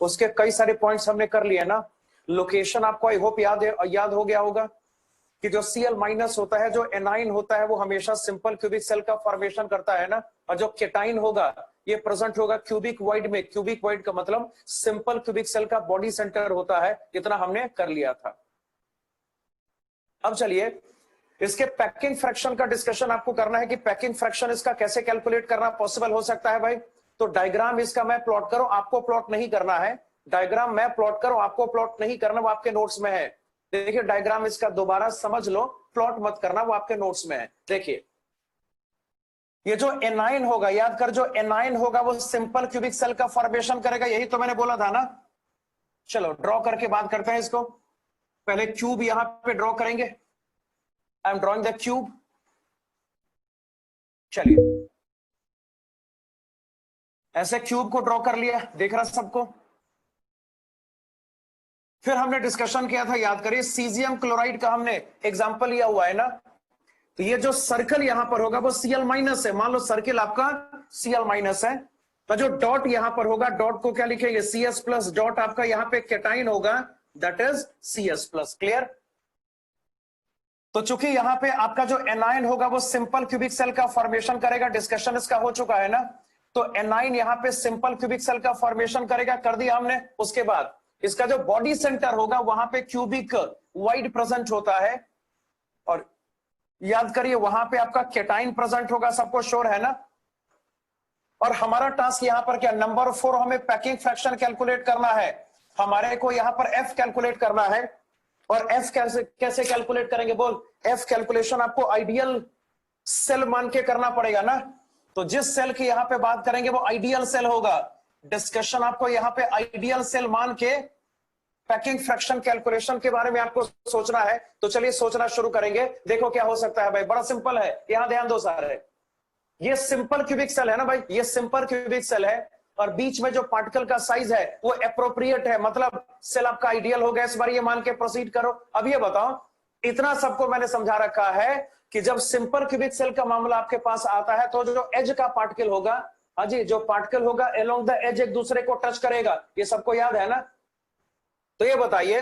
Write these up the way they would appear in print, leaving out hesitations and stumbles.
उसके कई सारे पॉइंट्स हमने कर लिए ना। लोकेशन आपको आई होप याद हो गया होगा कि जो Cl माइनस होता है, जो एनाइन होता है, वो हमेशा सिंपल क्यूबिक सेल का फॉर्मेशन करता है ना, और जो केटाइन होगा ये प्रेजेंट होगा क्यूबिक वाइड में। क्यूबिक वाइड का मतलब सिंपल क्यूबिक सेल का बॉडी सेंटर होता है। इतना हमने कर लिया था। अब चलिए इसके पैकिंग फ्रैक्शन का डिस्कशन आपको करना है कि पैकिंग फ्रैक्शन इसका कैसे कैलकुलेट करना पॉसिबल हो सकता है भाई। तो डायग्राम इसका मैं प्लॉट करूं, आपको प्लॉट नहीं करना है। डायग्राम मैं प्लॉट करूं, आपको प्लॉट नहीं करना, वो आपके नोट्स में है। देखिए डायग्राम इसका दोबारा समझ लो, प्लॉट मत करना, वो आपके नोट्स में है। देखिए ये जो एनाइन होगा, याद कर, जो एनाइन होगा वो सिंपल क्यूबिक सेल का फॉर्मेशन करेगा, यही तो मैंने बोला था ना। चलो ड्रॉ करके बात करते हैं इसको। पहले क्यूब यहां पे ड्रॉ करेंगे। I am drawing the cube. चलिए ऐसे क्यूब को ड्रॉ कर लिया, देख रहा सबको। फिर हमने डिस्कशन किया था, याद करिए, सीजियम क्लोराइड का हमने एग्जांपल लिया हुआ है ना। तो ये जो सर्कल यहां पर होगा वो Cl माइनस है। मान लो सर्कल आपका Cl माइनस है, तो जो डॉट यहां पर होगा, डॉट को क्या लिखेंगे, Cs प्लस। डॉट आपका यहां पे केटाइन होगा, that is Cs plus. Clear. तो चूंकि यहां पे आपका जो एनाइन होगा वो सिंपल क्यूबिक सेल का फॉर्मेशन करेगा, डिस्कशन इसका हो चुका है ना। तो एनाइन यहां पे सिंपल क्यूबिक सेल का फॉर्मेशन करेगा, कर दिया हमने। उसके बाद इसका जो बॉडी सेंटर होगा वहां पे क्यूबिक वाइड प्रेजेंट होता है, और याद करिए वहां पे आपका केटाइन प्रेजेंट होगा, सबको श्योर है ना। और हमारा टास्क यहां पर क्या, नंबर 4 हमें पैकिंग फ्रैक्शन कैलकुलेट करना है। हमारे को यहां पर F कैलकुलेट करना है। और F कैसे कैलकुलेट करेंगे बोल। F कैलकुलेशन आपको आइडियल सेल मान के करना पड़ेगा ना। तो जिस सेल की यहां पे बात करेंगे वो आइडियल सेल होगा। डिस्कशन आपको यहां पे आइडियल सेल मान के पैकिंग फ्रैक्शन कैलकुलेशन के बारे में आपको सोचना है। तो चलिए सोचना शुरू करेंगे। देखो क्या हो सकता है भाई, बड़ा सिंपल है। यहां ध्यान दो सारे, ये सिंपल क्यूबिक सेल है ना भाई, ये सिंपल क्यूबिक सेल है, और बीच में जो पार्टिकल का साइज है वो एप्रोप्रिएट है, मतलब सेल आपका आइडियल हो गया। इस बार ये मान के प्रोसीड करो। अब ये बताओ, इतना सबको मैंने समझा रखा है कि जब सिंपल क्यूबिक सेल का मामला आपके पास आता है तो जो एज का पार्टिकल होगा, हाँ जी, जो पार्टिकल होगा अलोंग द एज एक दूसरे को टच करेगा, ये सबको याद है ना। तो ये बताइए,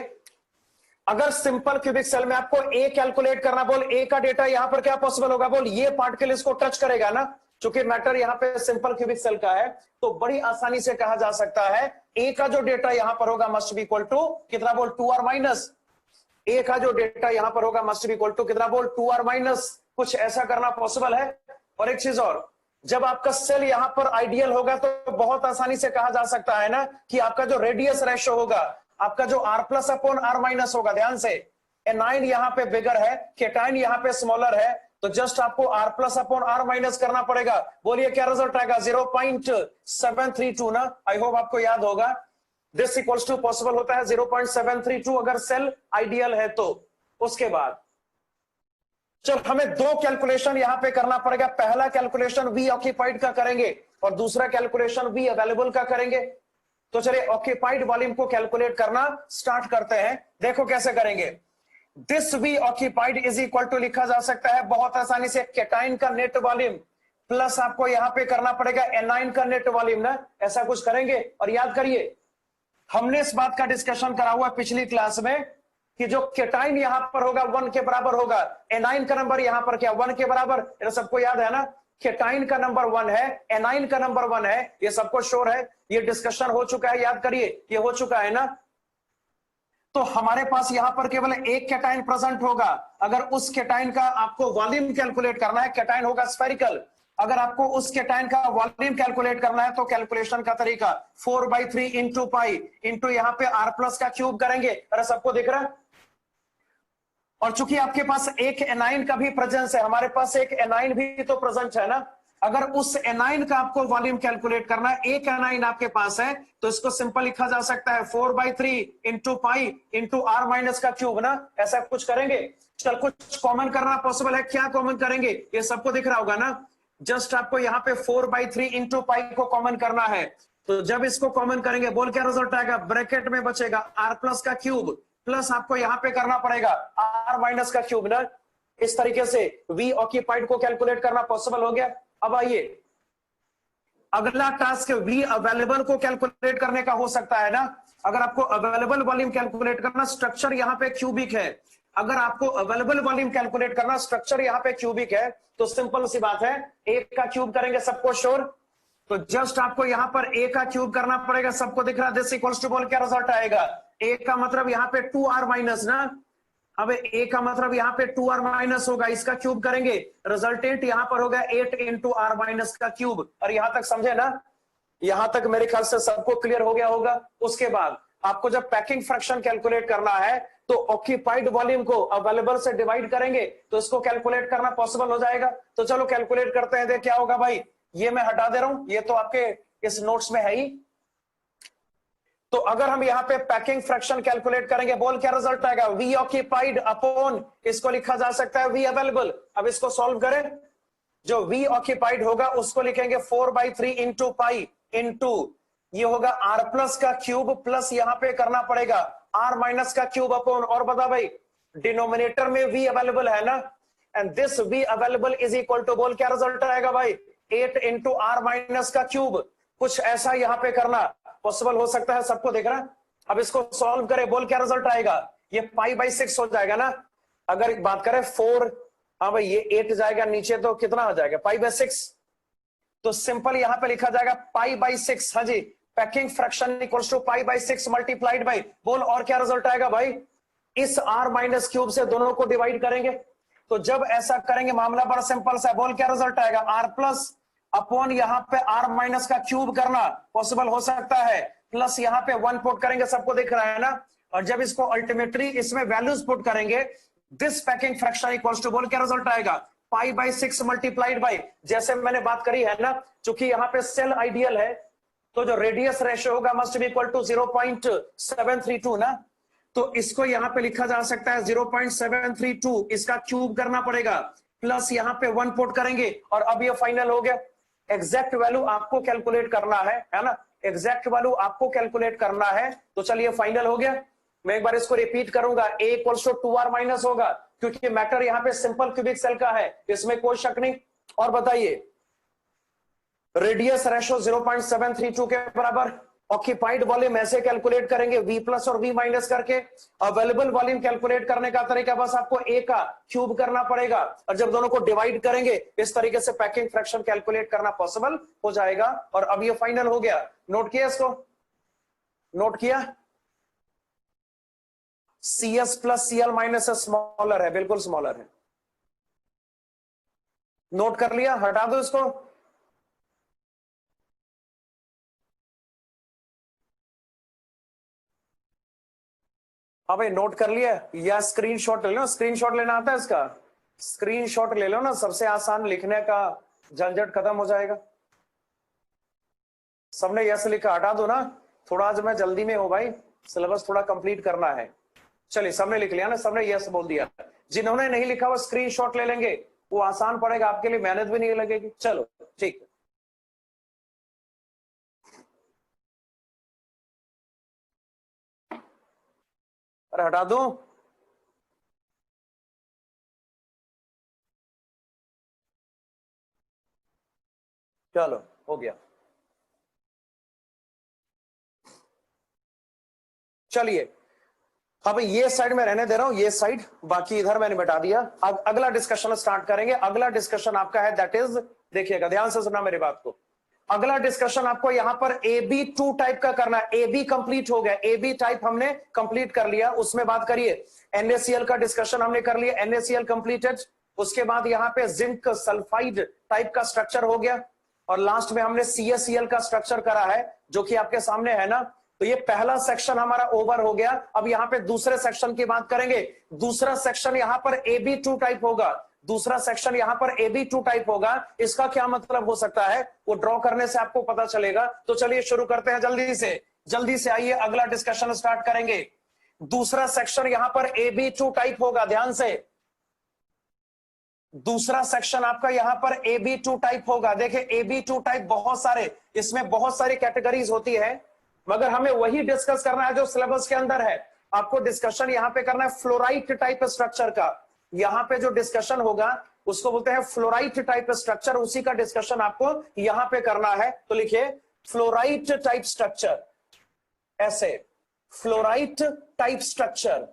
अगर सिंपल क्यूबिक सेल में आपको ए कैलकुलेट करना, बोल ए का डेटा यहां पर क्या पॉसिबल होगा, बोल ये पार्टिकल इसको टच करेगा ना। चूंकि मैटर यहां पे सिंपल क्यूबिक सेल का है, तो बड़ी आसानी से कहा जा सकता है ए का जो डेटा यहां पर होगा मस्ट बी इक्वल टू कितना, बोल 2 और माइनस। ए का जो डेटा यहां पर होगा मस्ट बी इक्वल टू कितना, बोल 2 और माइनस। कुछ ऐसा करना पॉसिबल है। और एक चीज और, जब आपका सेल यहां पर आइडियल होगा तो बहुत आसानी से कहा जा सकता है ना कि आपका जो रेडियस रेशियो होगा, आपका जो R plus upon R minus होगा। ध्यान से, एनाइन यहां पे बिगर है, केटाइन यहां पे स्मॉलर है, तो जस्ट आपको R plus upon R minus करना पड़ेगा। बोलिए क्या रिजल्ट आएगा, 0.732 ना। आई होप आपको याद होगा। दिस इक्वल्स टू पॉसिबल होता है 0.732 अगर सेल आइडियल है तो। उसके बाद चल हमें दो कैलकुलेशन यहां पे करना पड़ेगा। पहला कैलकुलेशन वी ऑक्यूपाइड का करेंगे और दूसरा कैलकुलेशन वी अवेलेबल का करेंगे। तो चलिए ऑक्यूपाइड वॉल्यूम को कैलकुलेट करना स्टार्ट करते हैं। देखो कैसे करेंगे। This V occupied is equal to लिखा जा सकता है बहुत आसानी से केटाइन का नेट वॉल्यूम प्लस आपको यहां पे करना पड़ेगा एनाइन का नेट वॉल्यूम ना। ऐसा कुछ करेंगे। और याद करिए, हमने इस बात का डिस्कशन करा हुआ पिछली क्लास में कि जो केटाइन यहां पर होगा 1 के बराबर होगा, एनाइन का नंबर यहां पर क्या 1 के बराबर, ये सबको याद है ना। केटाइन का नंबर 1 है, एनाइन का नंबर 1 है, ये सबको श्योर है। ये डिस्कशन हो चुका है, याद करिए, ये हो चुका है ना। तो हमारे पास यहां पर केवल एक केटाइन प्रेजेंट होगा। अगर उस केटाइन का आपको वॉल्यूम कैलकुलेट करना है, केटाइन होगा स्फेरिकल, अगर आपको उस केटाइन का वॉल्यूम कैलकुलेट करना है तो कैलकुलेशन का तरीका 4/3 इंटू पाई इंटू यहां पे R प्लस का क्यूब करेंगे। अरे सबको दिख रहा है। और चूंकि आपके पास एक एनाइन का भी प्रेजेंस है, हमारे पास एक एनाइन भी तो प्रेजेंट है ना। अगर उस एनाइन का आपको वॉल्यूम कैलकुलेट करना है, एक एनाइन आपके पास है, तो इसको सिंपल लिखा जा सकता है 4/3 into pi into R minus का क्यूब ना। ऐसा कुछ करेंगे। चल कुछ कॉमन करना पॉसिबल है, क्या कॉमन करेंगे, ये सबको दिख रहा होगा ना। जस्ट आपको यहाँ पे 4/3 इंटू पाई को कॉमन करना है। तो जब इसको कॉमन करेंगे, बोल क्या रिजल्ट आएगा, ब्रैकेट में बचेगा R प्लस का क्यूब प्लस आपको यहां पे करना पड़ेगा R माइनस का क्यूब ना। इस तरीके से V ऑक्यूपाइड को कैलकुलेट करना पॉसिबल हो गया। अब आइए, अगला टास्क वी अवेलेबल को कैलकुलेट करने का हो सकता है ना। अगर आपको अवेलेबल वॉल्यूम कैलकुलेट करना, स्ट्रक्चर यहाँ पे क्यूबिक है, अगर आपको अवेलेबल वॉल्यूम कैलकुलेट करना, स्ट्रक्चर यहाँ पे क्यूबिक है, तो सिंपल सी बात है, एक का क्यूब करेंगे, सबको श्योर। तो जस्ट आपको यहाँ पर ए का क्यूब करना पड़ेगा, सबको दिख रहा है, दिस इक्वल्स टू बोल क्या रिजल्ट आएगा, ए का मतलब यहाँ पे 2r माइनस ना, अब ए का मतलब यहाँ पे 2r माइनस होगा, इसका क्यूब करेंगे, रिजल्टेंट यहाँ पर होगा 8 इंटू आर माइनस का क्यूब। और यहां तक समझे ना, यहां तक मेरे ख्याल से सबको क्लियर हो गया होगा। उसके बाद आपको जब पैकिंग फ्रैक्शन कैलकुलेट करना है तो ऑक्यूपाइड वॉल्यूम को अवेलेबल से डिवाइड करेंगे तो इसको कैलकुलेट करना पॉसिबल हो जाएगा। तो चलो कैलकुलेट करते हैं, देख क्या होगा भाई, ये मैं हटा दे रहा हूं, ये तो आपके इस नोट्स में है ही। तो अगर हम यहाँ पे पैकिंग फ्रैक्शन कैलकुलेट करेंगे, बोल क्या रिजल्ट आएगा, वी ऑक्यूपाइड अपॉन, इसको लिखा जा सकता है वी अवेलेबल। अब इसको सॉल्व करें, जो वी ऑक्यूपाइड होगा उसको लिखेंगे 4/3 इंटू पाई इंटू ये होगा आर प्लस का क्यूब प्लस यहाँ पे करना पड़ेगा आर माइनस का क्यूब अपॉन, और बता भाई डिनोमिनेटर में वी अवेलेबल है ना, and this V available is equal to, बोल क्या रिजल्ट आएगा भाई, 8 इंटू आर माइनस का क्यूब। कुछ ऐसा यहाँ पे करना पॉसिबल हो सकता है, सबको देख रहा है। अब इसको सॉल्व करें, बोल क्या रिजल्ट आएगा, ये पाई/6 हो जाएगा ना। अगर बात करें 4, हाँ भाई ये 8 जाएगा नीचे तो कितना हो जाएगा पाई/6, तो सिंपल यहां पे लिखा जाएगा पाई/6। हाँ जी, पैकिंग फ्रैक्शन इक्वल्स टू पाई/6 मल्टीप्लाइड बाई, बोल और क्या रिजल्ट आएगा भाई, इस आर माइनस क्यूब से दोनों को डिवाइड करेंगे। तो जब ऐसा करेंगे मामला बड़ा सिंपल सा, बोल क्या रिजल्ट आएगा, आर प्लस अपॉन यहाँ पे आर माइनस का क्यूब करना पॉसिबल हो सकता है, प्लस यहाँ पे 1 पुट करेंगे, सबको दिख रहा है ना। और जब इसको अल्टीमेटली इसमें वैल्यूज पुट करेंगे, this packing fraction equals to, बोल क्या रिजल्ट आएगा, पाई/6 मल्टीप्लाइड बाई, जैसे मैंने बात करी है ना, चूंकि यहाँ पे सेल आइडियल है तो जो रेडियस रेशियो होगा मस्ट बी इक्वल टू 0.732 ना, तो इसको यहाँ पे लिखा जा सकता है 0.732, इसका क्यूब करना पड़ेगा, प्लस यहाँ पे 1 पुट करेंगे, और अब ये फाइनल हो गया। एग्जैक्ट वैल्यू आपको कैलकुलेट करना है ना, एग्जैक्ट वैल्यू आपको कैलकुलेट करना है। तो चलिए फाइनल हो गया, मैं एक बार इसको रिपीट करूंगा, ए इक्वल्स टू 2r माइनस होगा, क्योंकि मैटर यहाँ पे सिंपल क्यूबिक सेल का है, इसमें कोई शक नहीं। और बताइए रेडियस रेशो 0.732 के बराबर, ऑक्यूपाइड वॉल्यूम ऐसे कैलकुलेट करेंगे v प्लस और v माइनस करके, अवेलेबल वॉल्यूम कैलकुलेट करने का तरीका बस आपको a का क्यूब करना पड़ेगा, और जब दोनों को डिवाइड करेंगे इस तरीके से पैकिंग फ्रैक्शन कैलकुलेट करना पॉसिबल हो जाएगा। और अब ये फाइनल हो गया, नोट किया इसको, नोट किया, CS plus CL minus smaller है, बिल्कुल स्मॉलर है, नोट कर लिया, हटा दो इसको। अब नोट कर लिया या स्क्रीनशॉट ले लो, स्क्रीनशॉट लेना आता है इसका, स्क्रीनशॉट ले लो ना, सबसे आसान, लिखने का झंझट खत्म हो जाएगा। सबने यस लिखा, हटा दो ना, थोड़ा आज मैं जल्दी में हूं भाई, सिलेबस थोड़ा कंप्लीट करना है। चलिए सबने लिख लिया ना, सबने यस बोल दिया, जिन्होंने नहीं लिखा वो स्क्रीनशॉट ले लेंगे, वो आसान पड़ेगा आपके लिए, मेहनत भी नहीं लगेगी। चलो ठीक, अरे हटा दो, चलो हो गया। चलिए अब ये साइड में रहने दे रहा हूं, ये साइड बाकी इधर मैंने बता दिया। अब अगला डिस्कशन स्टार्ट करेंगे, अगला डिस्कशन आपका है दैट इज, देखिएगा ध्यान से सुनना मेरी बात को, अगला डिस्कशन आपको यहां पर AB2 टाइप का करना है। AB कंप्लीट हो गया, AB टाइप हमने कंप्लीट कर लिया, उसमें बात करिए NaCl का डिस्कशन हमने कर लिया, NaCl कंप्लीटेड। उसके बाद यहाँ पे जिंक सल्फाइड टाइप का स्ट्रक्चर हो गया, और लास्ट में हमने CaCl का स्ट्रक्चर करा है जो कि आपके सामने है ना। तो ये पहला सेक्शन हमारा ओवर हो गया। अब यहाँ पे दूसरे सेक्शन की बात करेंगे, दूसरा सेक्शन यहाँ पर AB2 टाइप होगा, दूसरा सेक्शन यहाँ पर AB2 टाइप होगा। इसका क्या मतलब हो सकता है वो ड्रॉ करने से आपको पता चलेगा। तो चलिए शुरू करते हैं जल्दी से आइए अगला डिस्कशन स्टार्ट करेंगे। दूसरा सेक्शन यहाँ पर AB2 टाइप होगा, ध्यान से, दूसरा सेक्शन आपका यहाँ पर AB2 टाइप होगा। देखिए AB2 टाइप बहुत सारे, इसमें बहुत सारी कैटेगरीज होती है, मगर हमें वही डिस्कस करना है जो सिलेबस के अंदर है। आपको डिस्कशन यहाँ पे करना है फ्लोराइट टाइप स्ट्रक्चर का। यहाँ पे जो डिस्कशन होगा उसको बोलते हैं फ्लोराइट टाइप स्ट्रक्चर, उसी का डिस्कशन आपको यहां पे करना है। तो लिखिए फ्लोराइट टाइप स्ट्रक्चर, ऐसे फ्लोराइट टाइप स्ट्रक्चर।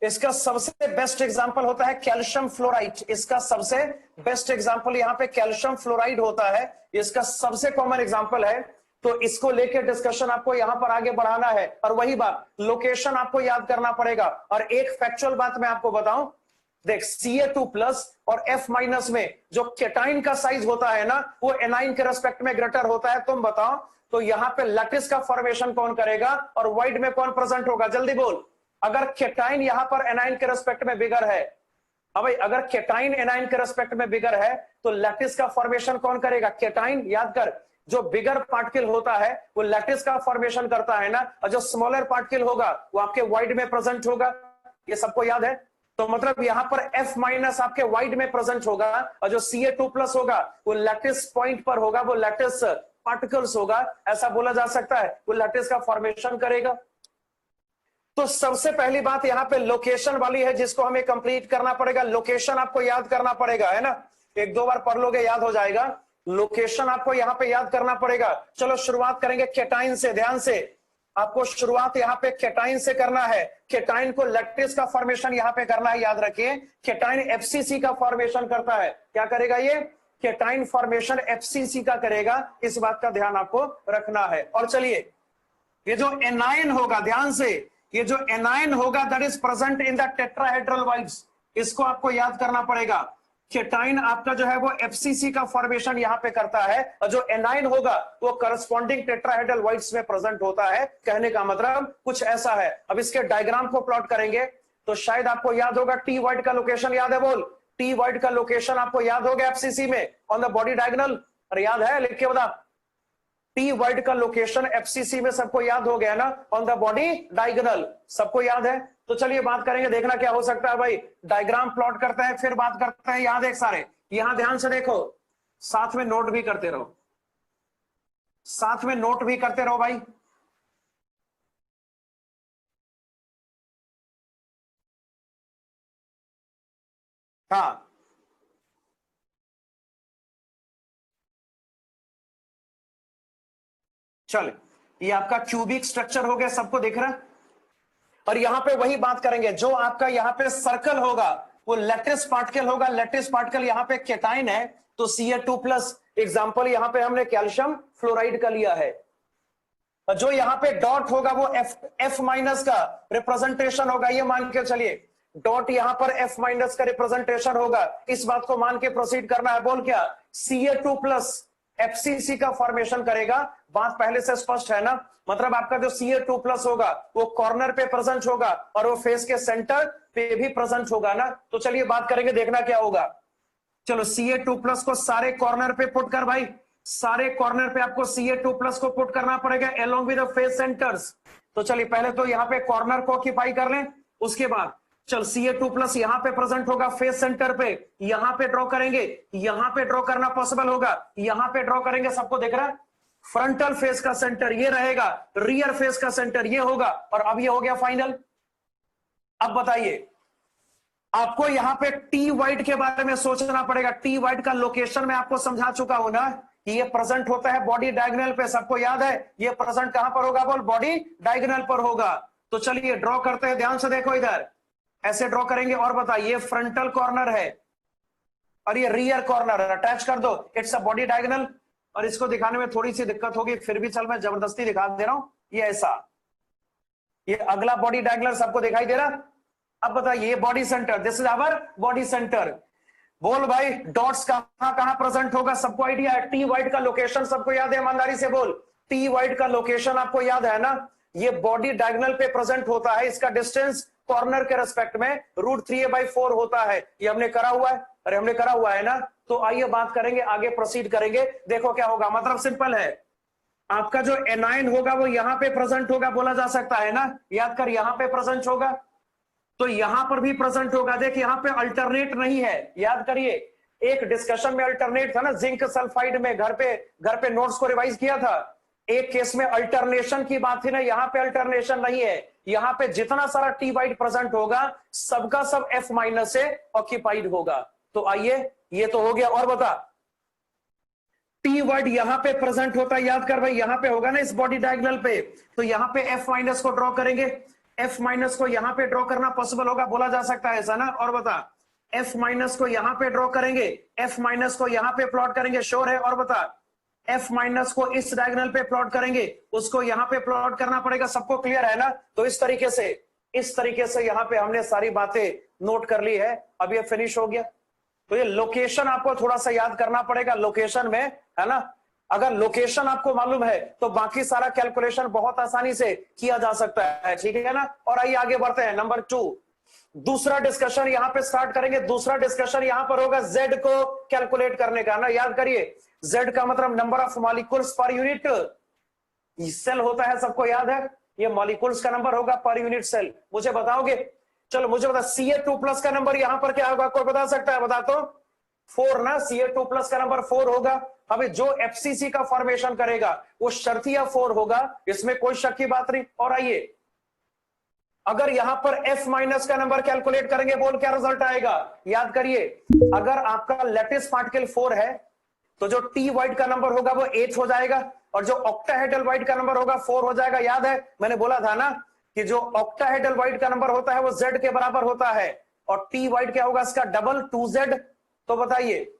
इसका सबसे बेस्ट एग्जांपल होता है कैल्शियम फ्लोराइड, इसका सबसे बेस्ट एग्जांपल यहां पे कैल्शियम फ्लोराइड होता है, इसका सबसे कॉमन एग्जांपल है। तो इसको लेके डिस्कशन आपको यहां पर आगे बढ़ाना है। और वही बात, लोकेशन आपको याद करना पड़ेगा। और एक फैक्चुअल बात मैं आपको बताऊं, देख Ca2+ और F- में जो केटाइन का साइज होता है ना, वो एनाइन के रेस्पेक्ट में ग्रेटर होता है। तुम बताओ तो यहां पे लैटिस का फॉर्मेशन कौन करेगा और वाइड में कौन प्रेजेंट होगा, जल्दी बोल। अगर केटाइन यहां पर एनाइन के रेस्पेक्ट में बिगर है, अब भाई अगर केटाइन एनाइन के रेस्पेक्ट में बिगर है तो लैटिस का फॉर्मेशन कौन करेगा, केटाइन। याद कर, जो बिगर पार्टिकल होता है वो लैटिस का फॉर्मेशन करता है ना, और जो स्मॉलर पार्टिकल होगा वो आपके वाइड में प्रेजेंट होगा। ये सबको याद है। तो मतलब यहां पर F- आपके वाइड में प्रेजेंट होगा, और जो Ca2+ होगा वो लैटिस पॉइंट पर होगा, वो लैटिस पार्टिकल्स होगा, ऐसा बोला जा सकता है, वो लैटिस का फॉर्मेशन करेगा। तो सबसे पहली बात यहां पे लोकेशन वाली है, जिसको हमें कंप्लीट करना पड़ेगा। लोकेशन आपको याद करना पड़ेगा, है ना, एक दो बार पढ़ लोगे याद हो जाएगा। लोकेशन आपको यहां पे याद करना पड़ेगा। चलो शुरुआत करेंगे केटाइन से, ध्यान से। आपको शुरुआत यहां पे केटाइन से करना है। केटाइन को लैटिस का फॉर्मेशन यहां पे करना है, याद रखिए। केटाइन FCC का फॉर्मेशन करता है। क्या करेगा ये, केटाइन फॉर्मेशन FCC का करेगा, इस बात का ध्यान आपको रखना है। और चलिए, ये जो एनाइन होगा, ध्यान से, ये जो एनाइन होगा that is present in the tetrahedral wides, इसको आपको याद करना पड़ेगा। केटाइन आपका जो है वो FCC का फॉर्मेशन यहां पे करता है, और जो एनाइन होगा वो करस्पॉन्डिंग टेट्राहेड्रल वाइड्स में प्रेजेंट होता है। कहने का मतलब कुछ ऐसा है। अब इसके डायग्राम को प्लॉट करेंगे तो शायद आपको याद होगा, टी वाइड का लोकेशन याद है, बोल। टी वाइड का लोकेशन आपको याद होगा FCC में ऑन द बॉडी डायगोनल, अरे याद है, लिख के बता। टी वाइड का लोकेशन FCC में सबको याद हो गया ना, ऑन द बॉडी डायगोनल, सबको याद है। तो चलिए बात करेंगे, देखना क्या हो सकता है भाई। डायग्राम प्लॉट करते हैं, फिर बात करते हैं। यहां देख सारे, यहां ध्यान से देखो, साथ में नोट भी करते रहो, साथ में नोट भी करते रहो भाई। हाँ, चल, ये आपका क्यूबिक स्ट्रक्चर हो गया, सबको दिख रहा है। और यहां पे वही बात करेंगे, जो आपका यहां पे सर्कल होगा वो लैटिस पार्टिकल होगा। लैटिस पार्टिकल यहां पे केटाइन है, तो Ca2+। एग्जांपल यहां पे हमने कैल्शियम फ्लोराइड का लिया है। और जो यहां पे डॉट होगा वो F- का रिप्रेजेंटेशन होगा, ये मान के चलिए। डॉट यहां पर F- का रिप्रेजेंटेशन होगा, इस बात को मान के प्रोसीड करना है। बोल क्या, Ca2+ FCC का फॉर्मेशन करेगा। बात पहले से स्पष्ट है ना, मतलब आपका जो Ca2+ होगा वो कॉर्नर पे प्रेजेंट होगा, और वो फेस के सेंटर पे भी प्रेजेंट होगा ना। तो चलिए बात करेंगे, देखना क्या होगा। चलो Ca2+ को सारे कॉर्नर पे पुट कर भाई, सारे कॉर्नर पे आपको Ca2+ को पुट करना पड़ेगा along with the face centres. तो चलिए पहले तो यहां पे कॉर्नर को ऑक्यूपाई कर लें, उसके बाद चल Ca2+ यहां पे प्रेजेंट होगा फेस सेंटर पे, यहां पे ड्रॉ करेंगे। यहां पे ड्रॉ करना पॉसिबल होगा, यहां पे ड्रॉ करेंगे, सबको दिख रहा है। फ्रंटल फेस का सेंटर ये रहेगा, रियर फेस का सेंटर ये होगा, और अब ये हो गया फाइनल। अब बताइए, आपको यहां पे टी वाइड के बारे में सोचना पड़ेगा। टी वाइड का लोकेशन मैं आपको समझा चुका हूं ना, कि ये प्रेजेंट होता है बॉडी डायगोनल पे, सबको याद है। ये प्रेजेंट कहां पर होगा, बोल, बॉडी डायगोनल पर होगा। तो चलिए ड्रॉ करते हैं, ध्यान से देखो इधर, ऐसे ड्रॉ करेंगे। और बताइए, ये फ्रंटल कॉर्नर है और ये रियर कॉर्नर है, अटैच कर दो, इट्स अ बॉडी डायगोनल। और इसको दिखाने में थोड़ी सी दिक्कत होगी, फिर भी चल मैं जबरदस्ती दिखा दे रहा हूं। ये ऐसा, ये अगला बॉडी डायगोनल सबको दिखाई दे रहा। अब बताइए, ये body centre, this is our body centre. बोल भाई, डॉट्स कहां कहां प्रेजेंट होगा, सबको आइडिया है। टी वाइड का लोकेशन सबको याद है, ईमानदारी से बोल। टी वाइड का लोकेशन आपको याद है ना, ये बॉडी डायगोनल पे प्रेजेंट होता है। इसका डिस्टेंस कॉर्नर के रेस्पेक्ट में √3a/4 होता है। ये हमने करा हुआ है, अरे हमने करा हुआ है ना। तो आइए बात करेंगे, आगे प्रोसीड करेंगे, देखो क्या होगा। मतलब सिंपल है, आपका जो एनाइन होगा वो यहां पे प्रेजेंट होगा, बोला जा सकता है ना। याद कर, यहां पे प्रेजेंट होगा, तो यहां पर भी प्रेजेंट होगा। देख, यहां पे अल्टरनेट नहीं है, याद करिए। एक डिस्कशन में अल्टरनेट था ना, जिंक सल्फाइड में, घर पे नोट्स को रिवाइज किया था। एक केस में अल्टरनेशन की बात थी ना, यहां पे अल्टरनेशन नहीं है, यहां पे जितना सारा टी वाइड प्रेजेंट होगा सबका सब एफ माइनस से ऑक्यूपाइड होगा। तो आइए, ये तो हो गया। और बता, टी वाइड यहां पे प्रेजेंट होता है, याद कर भाई, यहां पे होगा ना इस बॉडी डायगोनल पे, तो यहां पे एफ माइनस को ड्रॉ करेंगे। एफ माइनस को यहां पे ड्रॉ करना पॉसिबल होगा, बोला जा सकता है ऐसा ना। और बता, एफ माइनस को यहां पे ड्रॉ करेंगे, एफ माइनस को यहां पे प्लॉट करेंगे, श्योर है। और बता, एफ माइनस को इस डायगोनल पे प्लॉट करेंगे, उसको यहां पे प्लॉट करना पड़ेगा, सबको क्लियर है ना। तो इस तरीके से यहां पे हमने सारी बातें नोट कर ली है। अब ये फिनिश हो गया। तो ये लोकेशन आपको थोड़ा सा याद करना पड़ेगा, लोकेशन में, है ना। अगर लोकेशन आपको मालूम है तो बाकी सारा कैलकुलेशन बहुत आसानी से किया जा सकता है, ठीक है ना। और आइए आगे बढ़ते हैं। नंबर 2, दूसरा डिस्कशन यहां पे स्टार्ट करेंगे। दूसरा डिस्कशन यहां पर होगा जेड को कैलकुलेट करने का ना। याद करिए, जेड का मतलब नंबर ऑफ मॉलिक्यूल्स पर यूनिट सेल होता है, सबको याद है। ये मॉलिक्यूल्स का नंबर होगा पर यूनिट सेल। मुझे बताओगे? चलो मुझे बता, Ca2+ का नंबर यहां पर क्या होगा, कोई बता सकता है? बता तो। 4 ना, Ca2+ का नंबर 4 होगा। हमें जो एफसीसी का फॉर्मेशन करेगा वो शर्तिया 4 होगा, इसमें कोई शक की बात नहीं। और आइए, अगर यहां पर F माइनस का नंबर कैलकुलेट करेंगे, बोल क्या रिजल्ट आएगा? याद करिए, अगर आपका लेटिस पार्टिकल 4 है तो जो टी वाइड का नंबर होगा वो 8 हो जाएगा, और जो ऑक्टाहेड्रल वाइड का नंबर होगा 4 हो जाएगा। याद है, मैंने बोला था ना कि जो ऑक्टाहेड्रल वाइड का नंबर होता है वो Z के बराबर होता है, और टी वाइड क्या होगा इसका डबल, 2Z। तो बताइए,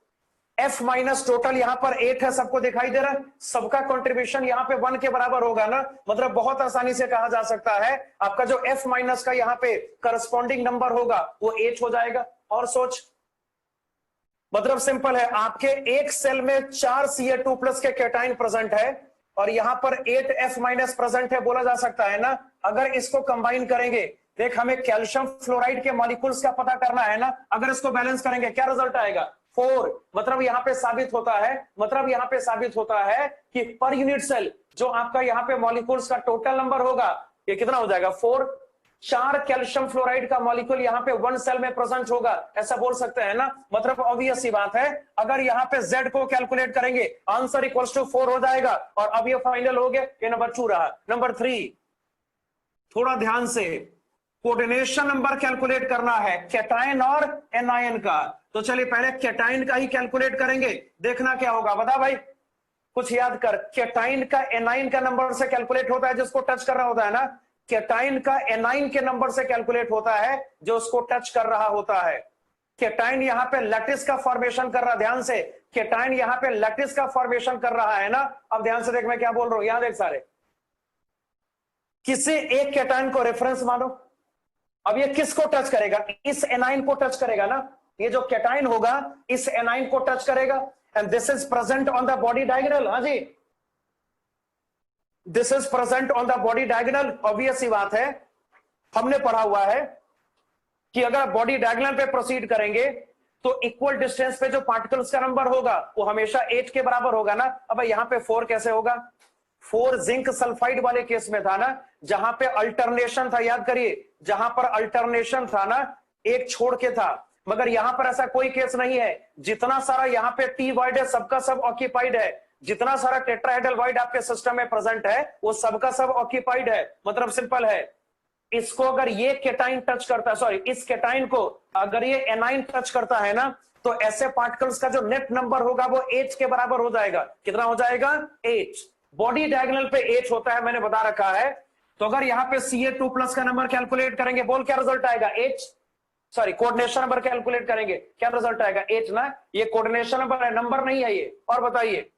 F माइनस टोटल यहां पर 8 है, सबको दिखाई दे रहा है, सबका कंट्रीब्यूशन यहां पे 1 के बराबर होगा ना। मतलब बहुत आसानी से कहा जा सकता है आपका जो F माइनस का यहां पे करस्पॉन्डिंग नंबर होगा वो 8 हो जाएगा। और सोच, मतलब सिंपल है, आपके एक सेल में 4 Ca2+ के कैटाइन प्रेजेंट है और यहां पर 8 F माइनस प्रेजेंट है, बोला जा सकता है ना। अगर इसको कंबाइन करेंगे, देख हमें कैल्शियम फ्लोराइड के मॉलिक्यूल्स का पता करना है ना, अगर इसको बैलेंस करेंगे क्या रिजल्ट आएगा? 4। मतलब यहां पे साबित होता है कि पर यूनिट सेल जो आपका यहां पे मॉलिक्यूल्स का टोटल नंबर होगा ये कितना हो जाएगा? 4। 4 कैल्शियम फ्लोराइड का मॉलिक्यूल यहां पे 1 सेल में प्रेजेंट होगा, ऐसा बोल सकते हैं ना। मतलब ऑब्वियस सी बात है, अगर यहां पे Z को कैलकुलेट करेंगे आंसर इक्वल्स टू 4 हो जाएगा। और अब ये फाइनल हो गया, ये नंबर 2 रहा। नंबर 3, थोड़ा ध्यान से, कोऑर्डिनेशन नंबर कैलकुलेट करना है कैटायन और एनायन का। तो चलिए पहले कैटायन का ही कैलकुलेट करेंगे, देखना क्या होगा। बता भाई, कुछ याद कर। कैटायन का एनायन का नंबर से कैलकुलेट होता है, जिसको टच कर रहा होता है ना। कैटायन का एनायन के नंबर से कैलकुलेट होता है जो उसको टच कर रहा होता है। कैटायन यहां पे लैटिस का फॉर्मेशन कर रहा, ध्यान से, कैटायन यहां पे लैटिस का फॉर्मेशन कर रहा है ना। अब ध्यान से देख मैं क्या बोल रहा हूं, यहां देख सारे, किसी एक कैटायन को रेफरेंस मानो। अब ये किसको टच करेगा? इस एनाइन को टच करेगा ना। ये जो कैटायन होगा इस एनाइन को टच करेगा, and this is present on the body diagonal. हाँ जी, this is present on the body diagonal. Obvious सी बात है, हमने पढ़ा हुआ है कि अगर बॉडी डायगोनल पे प्रोसीड करेंगे तो इक्वल डिस्टेंस पे जो पार्टिकल्स का नंबर होगा वो हमेशा 8 के बराबर होगा ना। अब यहां पे 4 कैसे होगा? 4 जिंक सल्फाइड वाले केस में था ना, जहां पे अल्टरनेशन था। याद करिए, जहां पर अल्टरनेशन था ना, एक छोड़ के था। मगर यहां पर ऐसा कोई केस नहीं है, जितना सारा यहां पे टी वाइड है सबका सब ऑक्यूपाइड है। जितना सारा टेट्राहेड्रल वाइड आपके सिस्टम में प्रेजेंट है वो सबका सब ऑक्यूपाइड है। मतलब सिंपल है, इसको अगर ये कैटाइन टच करता है, सॉरी इस कैटाइन को अगर ये एनाइन टच करता है ना, तो ऐसे पार्टिकल्स का जो नेट नंबर होगा वो 8 के बराबर हो जाएगा। कितना हो जाएगा? 8। बॉडी डायगोनल पे 8 होता है, मैंने बता रखा है। तो अगर यहां पे Ca2+ का नंबर कैलकुलेट करेंगे, बोल क्या रिजल्ट आएगा? 8। सॉरी, कोऑर्डिनेशन नंबर कैलकुलेट करेंगे, क्या रिजल्ट आएगा? 8 ना। ये कोऑर्डिनेशन नंबर है, नंबर नहीं है ये। और बताइए,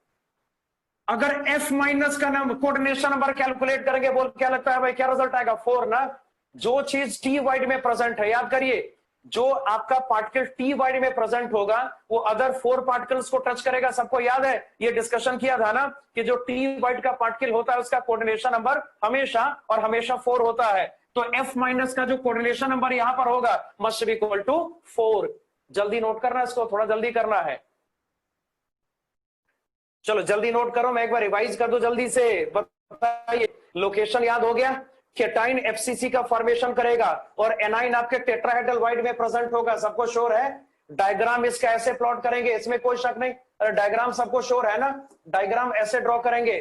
अगर F माइनस का नंबर कोऑर्डिनेशन नंबर कैलकुलेट करेंगे, बोल क्या लगता है भाई, क्या रिजल्ट आएगा? 4 ना। जो चीज टी वाइड में प्रेजेंट है, याद करिए, जो आपका पार्टिकल टी वाइड में प्रेजेंट होगा वो अदर 4 पार्टिकल्स को टच करेगा। सबको याद है, ये डिस्कशन किया था ना कि जो टी वाइड का पार्टिकल होता है उसका कोऑर्डिनेशन नंबर हमेशा और हमेशा 4 होता है। तो F माइनस का जो कोऑर्डिनेशन नंबर यहां पर होगा मस्ट बी इक्वल टू 4। जल्दी नोट करना, इसको थोड़ा जल्दी करना है। चलो जल्दी नोट करो, मैं एक बार रिवाइज कर दूं जल्दी से। बताइए, लोकेशन याद हो गया? कैटाइन एफसीसी का फॉर्मेशन करेगा और एनाइन आपके टेट्राहेड्रल वाइड में प्रेजेंट होगा, सबको श्योर है। डायग्राम इसका ऐसे प्लॉट करेंगे, इसमें कोई शक नहीं। अरे डायग्राम सबको श्योर है ना? डायग्राम ऐसे ड्रॉ करेंगे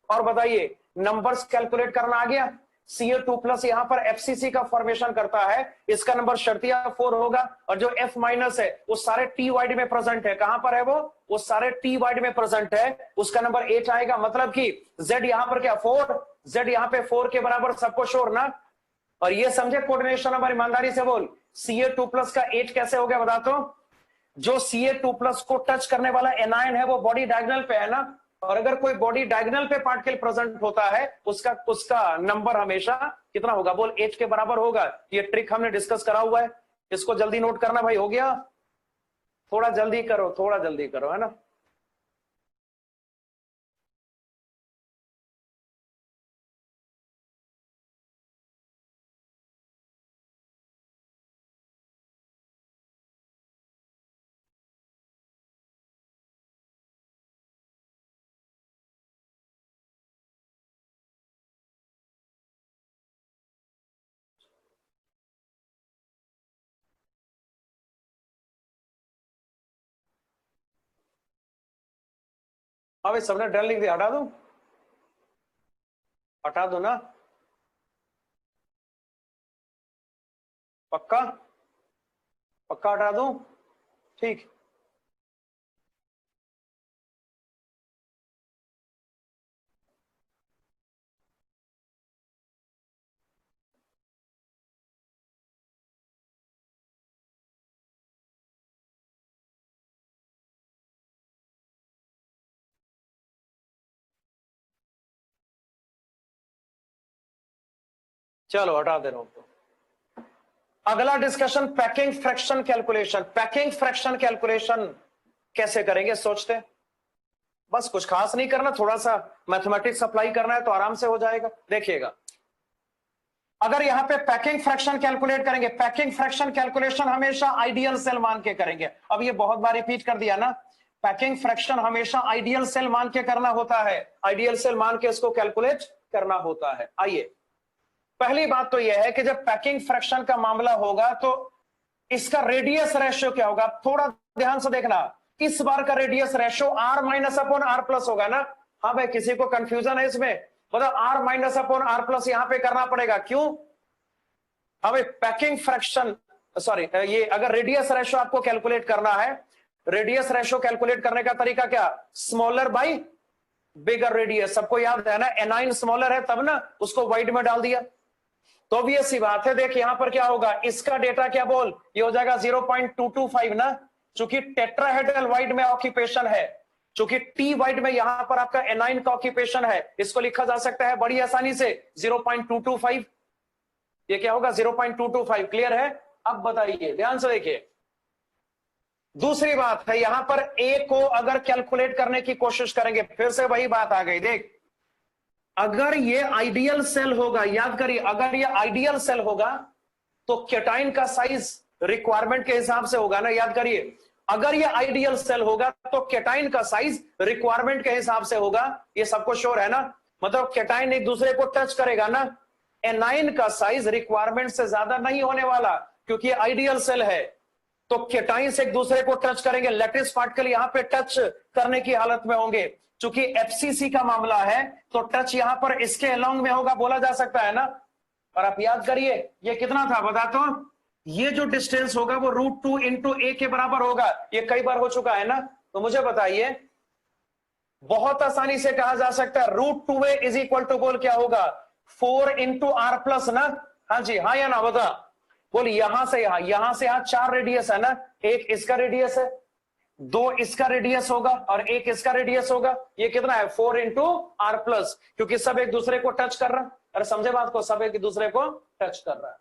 और बताइए नंबर्स कैलकुलेट करना आ गया। Ca2+ यहां पर FCC का फॉर्मेशन करता है, इसका नंबर शर्तिया 4 होगा, और जो F- है वो सारे T वाइड में प्रेजेंट है। कहां पर है वो सारे T वाइड में प्रेजेंट है, उसका नंबर 8 आएगा। मतलब कि Z यहां पर क्या 4, Z यहां पे 4 के बराबर, सबको श्योर ना। और ये समझे कोऑर्डिनेशन, हमारी ईमानदारी से बोल, Ca2+ का 8 कैसे हो गया बता तो। जो Ca2+ को टच करने वाला एनायन है वो बॉडी डायगोनल पे है ना, और अगर कोई बॉडी डायगोनल पे पार्टिकल प्रेजेंट होता है उसका नंबर हमेशा कितना होगा बोल, 8 के बराबर होगा। ये ट्रिक हमने डिस्कस करा हुआ है, इसको जल्दी नोट करना भाई। हो गया, थोड़ा जल्दी करो, थोड़ा जल्दी करो, है ना। अब सबने डर लिख दिया, हटा दो, हटा दो ना, पक्का पक्का हटा दूं, ठीक। चलो हटा दे रहा हूं। अगला discussion packing fraction calculation. Packing fraction calculation कैसे करेंगे सोचते, बस कुछ खास नहीं करना, थोड़ा सा मैथमेटिक्स अप्लाई करना है तो आराम से हो जाएगा। देखिएगा, अगर यहां पे पैकिंग फ्रैक्शन कैलकुलेट करेंगे, पैकिंग फ्रैक्शन कैलकुलेशन हमेशा आइडियल सेल मान के करेंगे। अब ये बहुत बार रिपीट कर दिया ना, पैकिंग फ्रैक्शन हमेशा आइडियल सेल मान के करना होता है, आइडियल सेल मान के इसको कैलकुलेट करना होता है। आइए, पहली बात तो यह है कि जब पैकिंग फ्रैक्शन का मामला होगा तो इसका रेडियस रेशियो क्या होगा, थोड़ा ध्यान से देखना। इस बार का रेडियस रेशियो R-/R+ होगा ना। हाँ भाई, किसी को कंफ्यूजन है इसमें, मतलब R-/R+ यहां पे करना पड़ेगा, क्यों। हमें पैकिंग फ्रैक्शन, सॉरी, ये अगर रेडियस रेशियो आपको कैलकुलेट करना है, रेडियस रेशियो कैलकुलेट करने का तरीका क्या, स्मॉलर बाई बिगर रेडियस। सबको याद है ना, एनाइन स्मॉलर है तब ना उसको वाइड में डाल दिया। तो भी ऐसी बात है, देख यहां पर क्या होगा, इसका डेटा क्या बोल, ये हो जाएगा 0.225 ना, चूंकि टेट्राहेड्रल वाइड में ऑक्यूपेशन है, चूंकि टी वाइड में यहां पर आपका एनाइन का ऑक्यूपेशन है, इसको लिखा जा सकता है बड़ी आसानी से 0.225। ये क्या होगा 0.225, क्लियर है। अब बताइए, ध्यान से देखिए, दूसरी बात है, यहां पर ए को अगर कैलकुलेट करने की कोशिश करेंगे, फिर से वही बात आ गई। देख, अगर ये आइडियल सेल होगा, याद करिए, अगर ये आइडियल सेल होगा तो केटाइन का साइज रिक्वायरमेंट के हिसाब से होगा ना, याद करिए। अगर ये आइडियल सेल होगा तो केटाइन का साइज रिक्वायरमेंट के हिसाब से होगा, ये सबको श्योर है ना। मतलब केटाइन एक दूसरे को टच करेगा ना, एनाइन का साइज रिक्वायरमेंट से ज्यादा नहीं होने वाला, क्योंकि आइडियल सेल है। तो केटाइंस एक दूसरे को टच करेंगे, लैटिस पार्टिकल यहां पे टच करने की हालत में होंगे। चूंकि एफसीसी का मामला है तो टच यहां पर इसके अलोंग में होगा, बोला जा सकता है ना। और आप याद करिए, ये कितना था बता तो, ये जो डिस्टेंस होगा वो √2 इंटू ए के बराबर होगा। ये कई बार हो चुका है ना। तो मुझे बताइए, बहुत आसानी से कहा जा सकता है √2a इज इक्वल टू बोल क्या होगा, 4 इंटू R+ ना। हाँ जी, हाँ या ना बता बोल, यहां से यहां 4 रेडियस है ना, एक इसका रेडियस है, 2 इसका रेडियस होगा और एक इसका रेडियस होगा। ये कितना है 4 इंटू R+, क्योंकि सब एक दूसरे को टच कर रहा है। अरे समझे बात को, सब एक दूसरे को टच कर रहा है।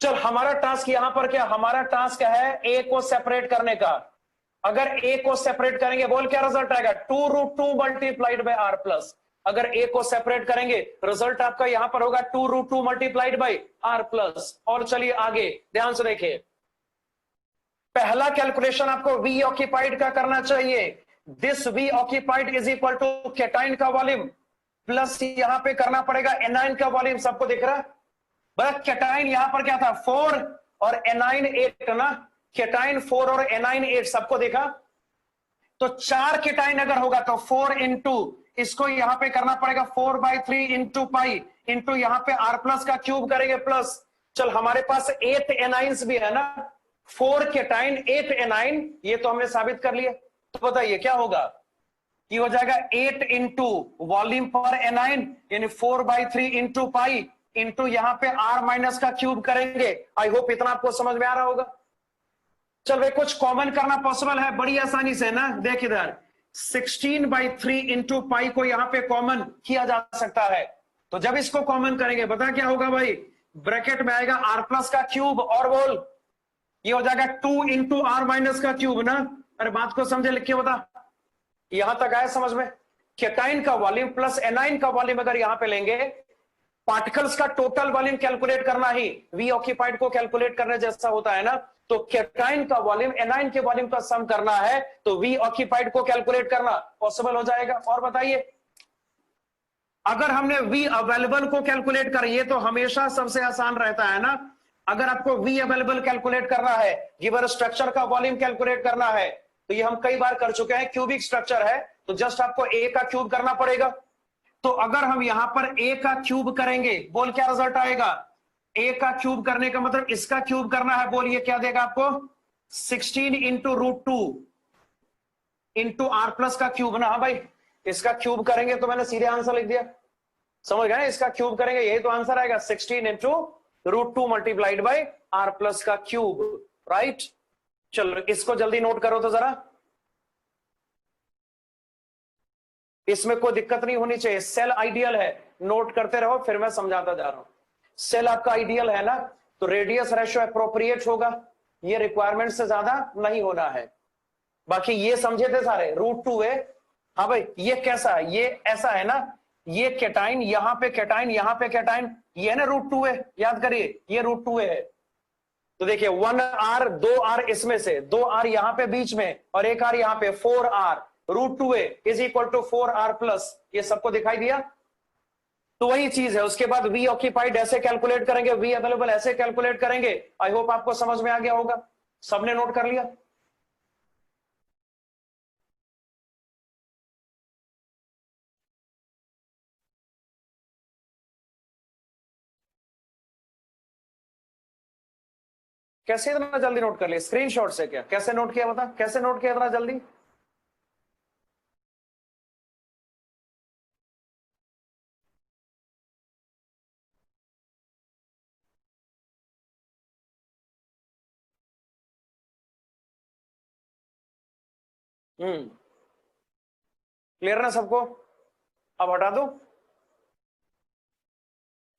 चल, हमारा टास्क यहां पर क्या, हमारा टास्क है ए को सेपरेट करने का। अगर ए को सेपरेट करेंगे बोल क्या रिजल्ट आएगा, 2√2 मल्टीप्लाइड बाई R+। अगर ए को सेपरेट करेंगे रिजल्ट आपका यहां पर होगा 2√2 मल्टीप्लाइड बाई R+। और चलिए आगे ध्यान से देखिए, पहला कैलकुलेशन आपको वी ऑक्यूपाइड का करना चाहिए। This V occupied is equal to cation का वॉल्यूम प्लस यहां पे करना पड़ेगा एनाइन का वॉल्यूम। सबको दिख रहा है, बस केटाइन यहां पर क्या था 4 और एनाइन 8 ना, केटाइन 4 और एनाइन 8, सबको देखा। तो 4 केटाइन अगर होगा तो 4 इंटू इसको यहां पे करना पड़ेगा 4/3 इंटू पाई इंटू यहाँ पे आर प्लस का क्यूब करेंगे प्लस। चल हमारे पास 8 एनाइंस भी है ना, 4 केटाइन 8 एनाइन, ये तो हमने साबित कर लिया। तो बताइए क्या होगा, ये हो जाएगा 8 इंटू वॉल्यूम पर एनाइन यानी 4/3 इंटू पाई इंटू यहाँ पे आर माइनस का क्यूब करेंगे। आई होप इतना आपको समझ में आ रहा होगा। चल भाई कुछ कॉमन करना पॉसिबल है बड़ी आसानी से ना, देख इधर 16/3 इंटू पाई को यहां पे कॉमन किया जा सकता है। तो जब इसको कॉमन करेंगे बता क्या होगा भाई, ब्रैकेट में आएगा आर प्लस का क्यूब और बोल ये हो जाएगा 2 इंटू आर माइनस का क्यूब ना। अरे बात को समझे, लिख के बता, यहां तक आया समझ में। केटाइन का वॉल्यूम प्लस एनाइन का वॉल्यूम अगर यहां पे लेंगे, पार्टिकल्स का टोटल वॉल्यूम कैलकुलेट करना ही वी ऑक्यूपाइड को कैलकुलेट करने जैसा होता है ना। तो केटाइन का वॉल्यूम एनाइन के वॉल्यूम का सम करना है तो वी ऑक्यूपाइड को कैलकुलेट करना पॉसिबल हो जाएगा। और बताइए अगर हमने वी अवेलेबल को कैलकुलेट करें, ये तो हमेशा सबसे आसान रहता है ना। अगर आपको वी अवेलेबल कैलकुलेट करना है, गिवन स्ट्रक्चर का वॉल्यूम कैलकुलेट करना है, तो ये हम कई बार कर चुके हैं। क्यूबिक स्ट्रक्चर है तो जस्ट आपको ए का क्यूब करना पड़ेगा। तो अगर हम यहां पर ए का क्यूब करेंगे, बोल क्या रिजल्ट आएगा, ए का क्यूब करने का मतलब इसका क्यूब करना है, बोलिए क्या देगा आपको 16 इंटू √2 इंटू आर प्लस का क्यूब ना। हाँ भाई इसका क्यूब करेंगे तो मैंने सीधे आंसर लिख दिया, समझ गए, इसका क्यूब करेंगे यही तो आंसर आएगा 16 into √2 multiplied by r plus का क्यूब, राइट। चलो इसको जल्दी नोट करो तो जरा, इसमें कोई दिक्कत नहीं होनी चाहिए। सेल आइडियल है, नोट करते रहो फिर मैं समझाता जा रहा हूं। सेल आपका आइडियल है ना, तो रेडियस रेशियो एप्रोप्रिएट होगा, ये रिक्वायरमेंट से ज्यादा नहीं होना है। बाकी ये समझे थे सारे, √2 है। हाँ भाई ये कैसा है, ये ऐसा है ना, ये केटाइन यहां पे केटाइन यहां पे केटाइन, ये है ना √2 है, याद करिए ये √2 है। तो देखिए 1R 2R इसमें से 2R यहां पे बीच में और 1R यहां पे 4R, √2 is equal to 4R plus, ये सबको दिखाई दिया। तो वही चीज है, उसके बाद वी ऑक्यूपाइड ऐसे कैलकुलेट करेंगे, वी अवेलेबल ऐसे कैलकुलेट करेंगे। आई होप आपको समझ में आ गया होगा, सबने नोट कर लिया। कैसे इतना जल्दी नोट कर लिया, स्क्रीनशॉट से क्या, कैसे नोट किया बता, कैसे नोट किया इतना जल्दी। क्लियर ना सबको, अब हटा दो,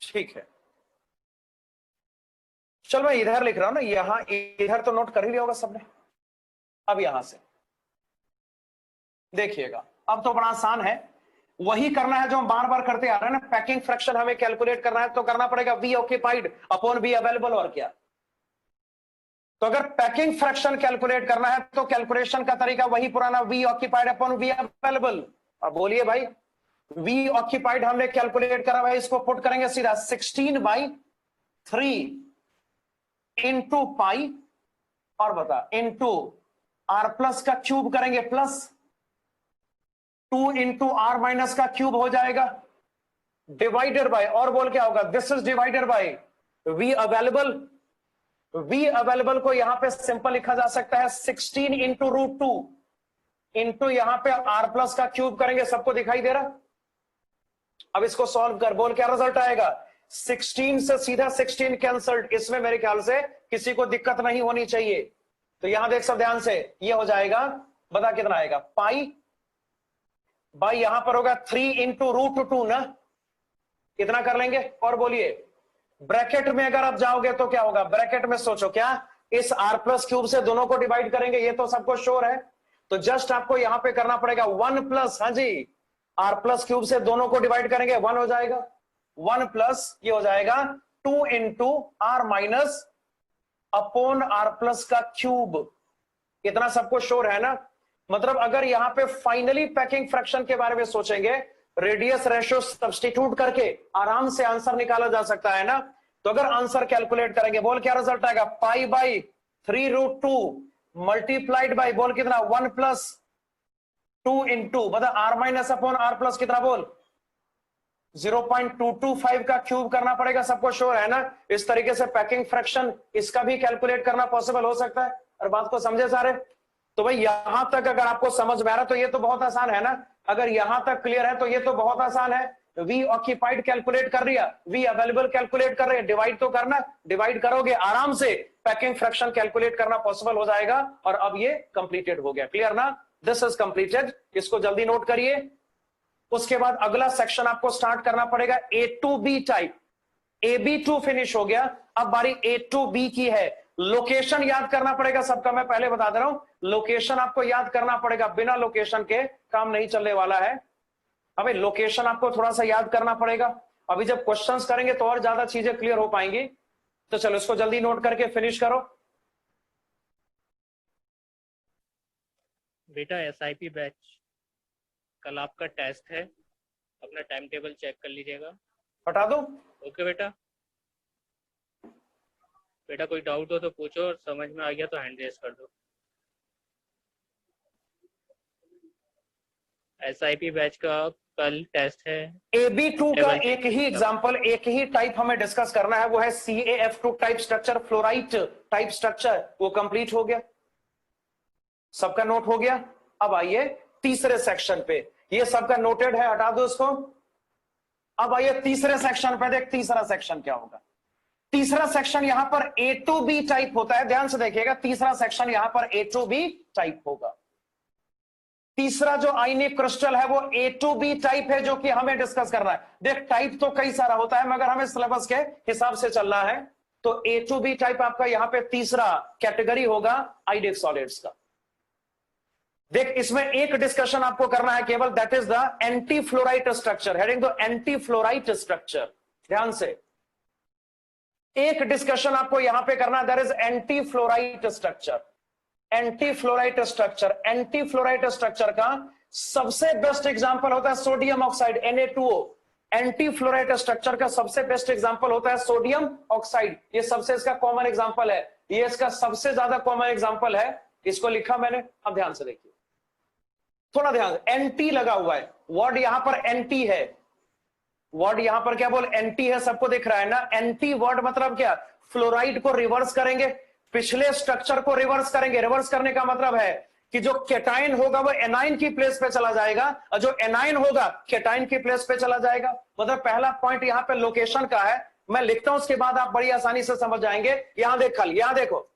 ठीक है। चल मैं इधर लिख रहा हूं ना, यहां इधर तो नोट कर ही लिया होगा सबने। अब यहां से देखिएगा, अब तो बड़ा आसान है, वही करना है जो हम बार बार करते आ रहे हैं ना। पैकिंग फ्रैक्शन हमें कैलकुलेट करना है तो करना पड़ेगा V occupied upon V available, और क्या। तो अगर पैकिंग फ्रैक्शन कैलकुलेट करना है तो कैलकुलेशन का तरीका वही पुराना, V occupied upon V available. अब बोलिए भाई, वी ऑक्यूपाइड हमने कैलकुलेट करा भाई, इसको पुट करेंगे सीधा 16/3 इंटू पाई और बता इंटू आर प्लस का क्यूब करेंगे प्लस 2 इंटू आर माइनस का क्यूब हो जाएगा डिवाइडेड बाय, और बोल क्या होगा, this is divided by V available. V available को यहां पे सिंपल लिखा जा सकता है 16 इंटू √2 इंटू यहां पे आर प्लस का क्यूब करेंगे, सबको दिखाई दे रहा। अब इसको सॉल्व कर, बोल क्या रिजल्ट आएगा, 16 से सीधा 16 कैंसल्ड, इसमें मेरे ख्याल से किसी को दिक्कत नहीं होनी चाहिए। तो यहां देख सब ध्यान से, ये हो जाएगा, बता कितना आएगा, पाई बाई यहां पर होगा 3 इंटू √2 ना, कितना कर लेंगे, और बोलिए ब्रैकेट में अगर आप जाओगे तो क्या होगा, ब्रैकेट में सोचो क्या, इस आर प्लस क्यूब से दोनों को डिवाइड करेंगे, ये तो सबको श्योर है। तो जस्ट आपको यहां पे करना पड़ेगा 1 प्लस, हाँ जी, आर प्लस क्यूब से दोनों को डिवाइड करेंगे 1 हो जाएगा, 1 प्लस ये हो जाएगा 2 into r minus upon r plus का क्यूब। इतना सबको श्योर है ना। मतलब अगर यहां पे फाइनली पैकिंग फ्रैक्शन के बारे में सोचेंगे, रेडियस रेशियो सब्स्टिट्यूट करके आराम से आंसर निकाला जा सकता है ना। तो अगर आंसर कैलकुलेट करेंगे, बोल क्या रिजल्ट आएगा, पाई बाई 3 √2 मल्टीप्लाइड बाई बोल कितना 1 प्लस 2 इंटू मतलब R minus upon R plus कितना बोल 0.225 का क्यूब करना पड़ेगा, सबको श्योर है ना। इस तरीके से पैकिंग फ्रैक्शन इसका भी कैलकुलेट करना पॉसिबल हो सकता है। और बात को समझे सारे? तो भाई यहां तक अगर आपको समझ में आ रहा तो ये तो बहुत आसान है ना। अगर यहां तक क्लियर है तो ये तो बहुत आसान है। वी ऑक्यूपाइड कैलकुलेट कर रही है, वी अवेलेबल कैलकुलेट कर रहे हैं, डिवाइड तो करना, डिवाइड करोगे आराम से पैकिंग फ्रैक्शन कैलकुलेट करना पॉसिबल हो जाएगा। और अब ये कंप्लीटेड हो गया, क्लियर ना। दिस इज कंप्लीटेड, इसको जल्दी नोट करिए। उसके बाद अगला सेक्शन आपको स्टार्ट करना पड़ेगा A to B type. A B to finish हो गया, अब बारी ए टू बी की है। लोकेशन याद करना पड़ेगा सबका, मैं पहले बता दे रहा हूं, लोकेशन आपको याद करना पड़ेगा, बिना लोकेशन के काम नहीं चलने वाला है। अबे लोकेशन आपको थोड़ा सा याद करना पड़ेगा, अभी जब क्वेश्चंस करेंगे तो और ज्यादा चीजें क्लियर हो पाएंगी। तो चलो इसको जल्दी नोट करके फिनिश करो। बेटा एसआईपी बैच कल आपका टेस्ट है, अपना टाइम टेबल चेक कर लीजिएगा। हटा दो। ओके बेटा। बेटा कोई डाउट हो तो पूछो, और समझ में आ गया तो हैंड रेज कर दो। एसआईपी बैच का कल टेस्ट है। AB2 का एक ही एग्जांपल, एक ही टाइप हमें डिस्कस करना है, वो है CaF2 type structure, fluorite type structure. वो कंप्लीट हो गया, सबका नोट हो गया। अब आइए तीसरे सेक्शन पे, ये सबका नोटेड है, हटा दो इसको। अब आइए तीसरे सेक्शन पे, देख तीसरा सेक्शन क्या होगा। तीसरा सेक्शन यहां पर A2B टाइप होता है, ध्यान से देखिएगा। तीसरा सेक्शन यहां पर A2B टाइप होगा। तीसरा जो आयनिक क्रिस्टल है वो A2B टाइप है, जो कि हमें डिस्कस करना है। देख टाइप तो कई सारा होता है, मगर हमें सिलेबस के हिसाब से चलना है। तो A2B टाइप आपका यहां पे तीसरा कैटेगरी होगा आयोडिक सॉलिड्स का। देख इसमें एक डिस्कशन आपको करना है केवल, that is the anti fluorite structure. Heading दो एंटी फ्लोराइट स्ट्रक्चर, ध्यान से। एक डिस्कशन आपको यहां पे करना है, that is anti fluorite structure. Anti fluorite structure, anti fluorite structure का सबसे बेस्ट एग्जांपल होता है sodium oxide Na2O। Anti fluorite structure का सबसे बेस्ट एग्जांपल होता है सोडियम ऑक्साइड। ये सबसे इसका कॉमन एग्जांपल है, ये इसका सबसे ज्यादा कॉमन एग्जांपल है। इसको लिखा मैंने, अब ध्यान से देखिए, थोड़ा ध्यान। एंटी लगा हुआ है, वर्ड यहां पर एंटी है, वर्ड यहां पर क्या बोल एंटी है, सबको दिख रहा है ना। एंटी वर्ड मतलब क्या, फ्लोराइड को रिवर्स करेंगे, पिछले स्ट्रक्चर को रिवर्स करेंगे। रिवर्स करने का मतलब है कि जो केटाइन होगा वो एनाइन की प्लेस पे चला जाएगा, और जो एनाइन होगा केटाइन की प्लेस पे चला जाएगा। मतलब पहला पॉइंट यहां पे लोकेशन का है, मैं लिखता हूं, उसके बाद आप बड़ी आसानी से समझ जाएंगे। यहां देख, कल यहां देखो,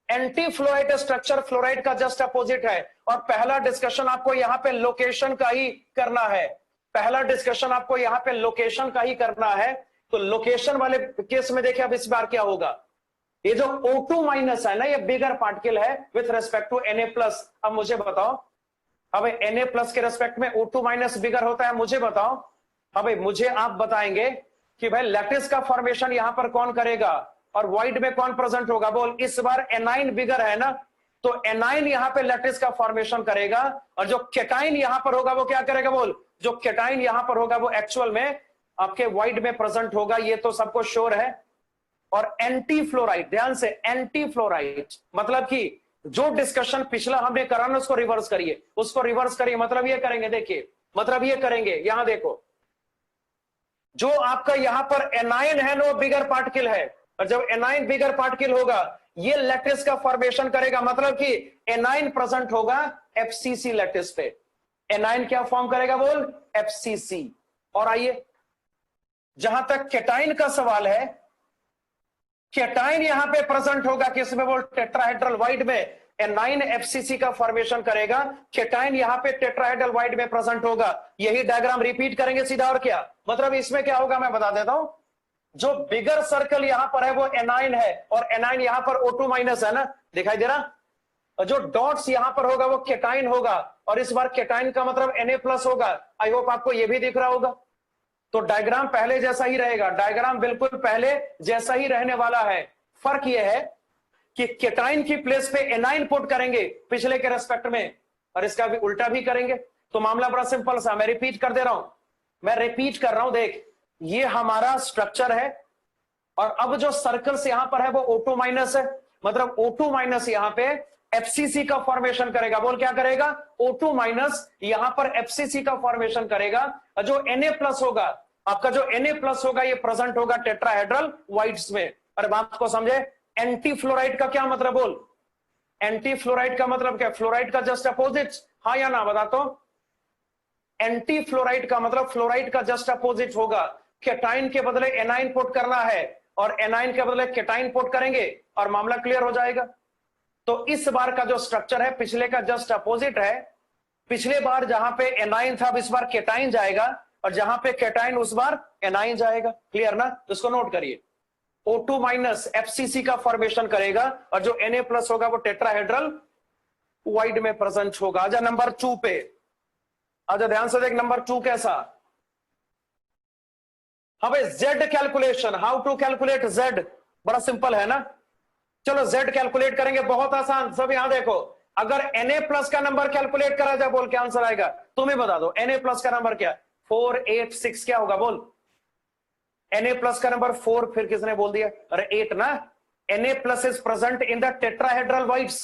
एंटी फ्लोराइड स्ट्रक्चर फ्लोराइड का जस्ट अपोजिट है। और पहला डिस्कशन आपको यहां पे लोकेशन का ही करना है, पहला डिस्कशन आपको यहां पे लोकेशन का ही करना है। तो लोकेशन वाले केस में देखिए अब इस बार क्या होगा। ये जो O2 माइनस है ना, ये बिगर पार्टिकल है विथ रेस्पेक्ट टू Na+। अब मुझे बताओ, अब Na+ के रेस्पेक्ट में O2 माइनस बिगर होता है, मुझे बताओ। अब मुझे आप बताएंगे कि भाई लैटिस का फॉर्मेशन यहां पर कौन करेगा और वाइड में कौन प्रेजेंट होगा, बोल। इस बार एनाइन बिगर है ना, तो एनाइन यहां पे लैटिस का फॉर्मेशन करेगा, और जो केटाइन यहां पर होगा वो क्या करेगा, बोल। जो केटाइन यहां पर होगा वो एक्चुअल में आपके वाइड में प्रेजेंट होगा, ये तो सबको श्योर है। और एंटी फ्लोराइड, ध्यान से, एंटी फ्लोराइड मतलब कि जो डिस्कशन पिछला हमने करा ना उसको रिवर्स करिए, उसको रिवर्स करिए। मतलब ये करेंगे, देखिए मतलब ये करेंगे, यहां देखो, जो आपका यहां पर एनाइन है ना वो बिगर पार्टिकल है, और जब एनाइन बिगर पार्टिकल होगा ये लैटिस का फॉर्मेशन करेगा। मतलब कि एनाइन प्रेजेंट होगा FCC लैटिस पे। एनाइन क्या फॉर्म करेगा, बोल, FCC। और आइए जहां तक केटाइन का सवाल है, केटाइन यहां पे प्रेजेंट होगा किसमें, बोल, टेट्राहेड्रल वाइड में। एनाइन FCC का फॉर्मेशन करेगा, केटाइन यहां पे टेट्राहेड्रल वाइड में प्रेजेंट होगा। यही डायग्राम रिपीट करेंगे सीधा, और क्या मतलब इसमें क्या होगा मैं बता देता हूं। जो बिगर सर्कल यहां पर है वो एनाइन है, और एनाइन यहां पर O2 माइनस है ना, दिखाई दे रहा। और जो डॉट्स यहां पर होगा वो केटाइन होगा, और इस बार केटाइन का मतलब Na+ होगा। आई होप आपको ये भी दिख रहा होगा। तो डायग्राम पहले जैसा ही रहेगा, डायग्राम बिल्कुल पहले जैसा ही रहने वाला है। फर्क यह है कि केटाइन की प्लेस पे एनाइन पुट करेंगे पिछले के रेस्पेक्ट में, और इसका भी उल्टा भी करेंगे। तो मामला बड़ा सिंपल सा, मैं रिपीट कर दे रहा हूं, मैं रिपीट कर रहा हूं। देख ये हमारा स्ट्रक्चर है, और अब जो सर्कल्स यहां पर है वो O2 माइनस है। मतलब O2 माइनस यहां पे एफसीसी का फॉर्मेशन करेगा। बोल क्या करेगा? O2 माइनस यहां पर एफसीसी का फॉर्मेशन करेगा। और जो Na+ होगा, आपका जो Na+ होगा ये प्रेजेंट होगा टेट्राहेड्रल वाइट्स में। अरे बात को समझे? एंटी फ्लोराइड का क्या मतलब? बोल एंटी फ्लोराइड का मतलब क्या? फ्लोराइड का जस्ट अपोजिट, हाँ या ना बता तो। एंटी फ्लोराइड का मतलब फ्लोराइड का जस्ट अपोजिट होगा। केटाइन के बदले एनाइन पुट करना है और एनाइन के बदले केटाइन पुट करेंगे और मामला क्लियर हो जाएगा। तो इस बार का जो स्ट्रक्चर है पिछले का जस्ट अपोजिट है। पिछले बार जहां पे एनाइन था, अब इस बार केटाइन जाएगा, और जहां पे केटाइन उस बार एनाइन जाएगा। क्लियर ना? तो इसको नोट करिए। O2 माइनस एफसीसी का फॉर्मेशन करेगा और जो Na+ होगा वो टेट्राहेड्रल वाइड में प्रेजेंट होगा। आजा नंबर 2 पे, आजा ध्यान से देख नंबर 2 कैसा। हाँ भाई, Z calculation, how to calculate Z, बड़ा सिंपल है ना। चलो Z कैलकुलेट करेंगे, बहुत आसान। सब यहां देखो, अगर Na+ का नंबर कैलकुलेट करा जाए, बोल क्या आंसर आएगा? तुम ही बता दो। Na+ का नंबर क्या? 4 8 6 क्या होगा? बोल Na+ का नंबर 4, फिर किसने बोल दिया? अरे 8 ना। Na+ is present in the tetrahedral voids,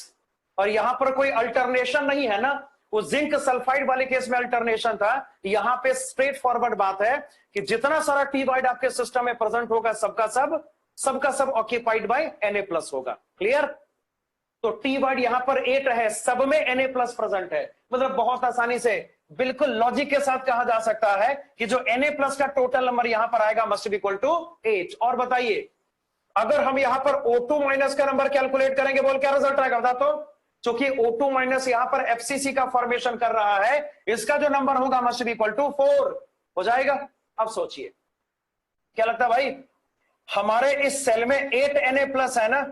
और यहां पर कोई अल्टरनेशन नहीं है ना। वो जिंक सल्फाइड वाले केस में अल्टरनेशन था, यहां पे स्ट्रेट फॉरवर्ड बात है कि जितना सारा टी-वाइड आपके सिस्टम में प्रेजेंट होगा सबका सब ऑक्यूपाइड बाय Na+ होगा। क्लियर? तो टी-वाइड यहां पर 8 है, सब में Na+ प्रेजेंट है। मतलब बहुत आसानी से बिल्कुल लॉजिक के साथ कहा जा सकता है कि जो Na+ का टोटल नंबर यहां पर आएगा मस्ट बी इक्वल टू 8। और बताइए, अगर हम यहां पर O2 माइनस का नंबर कैलकुलेट करेंगे, बोल क्या रिजल्ट आएगा? बता तो। क्योंकि O2 माइनस यहां पर एफसीसी का फॉर्मेशन कर रहा है, इसका जो नंबर होगा मस्ट बी इक्वल टू 4 हो जाएगा। अब सोचिए क्या लगता है भाई, हमारे इस सेल में 8 Na+ है ना,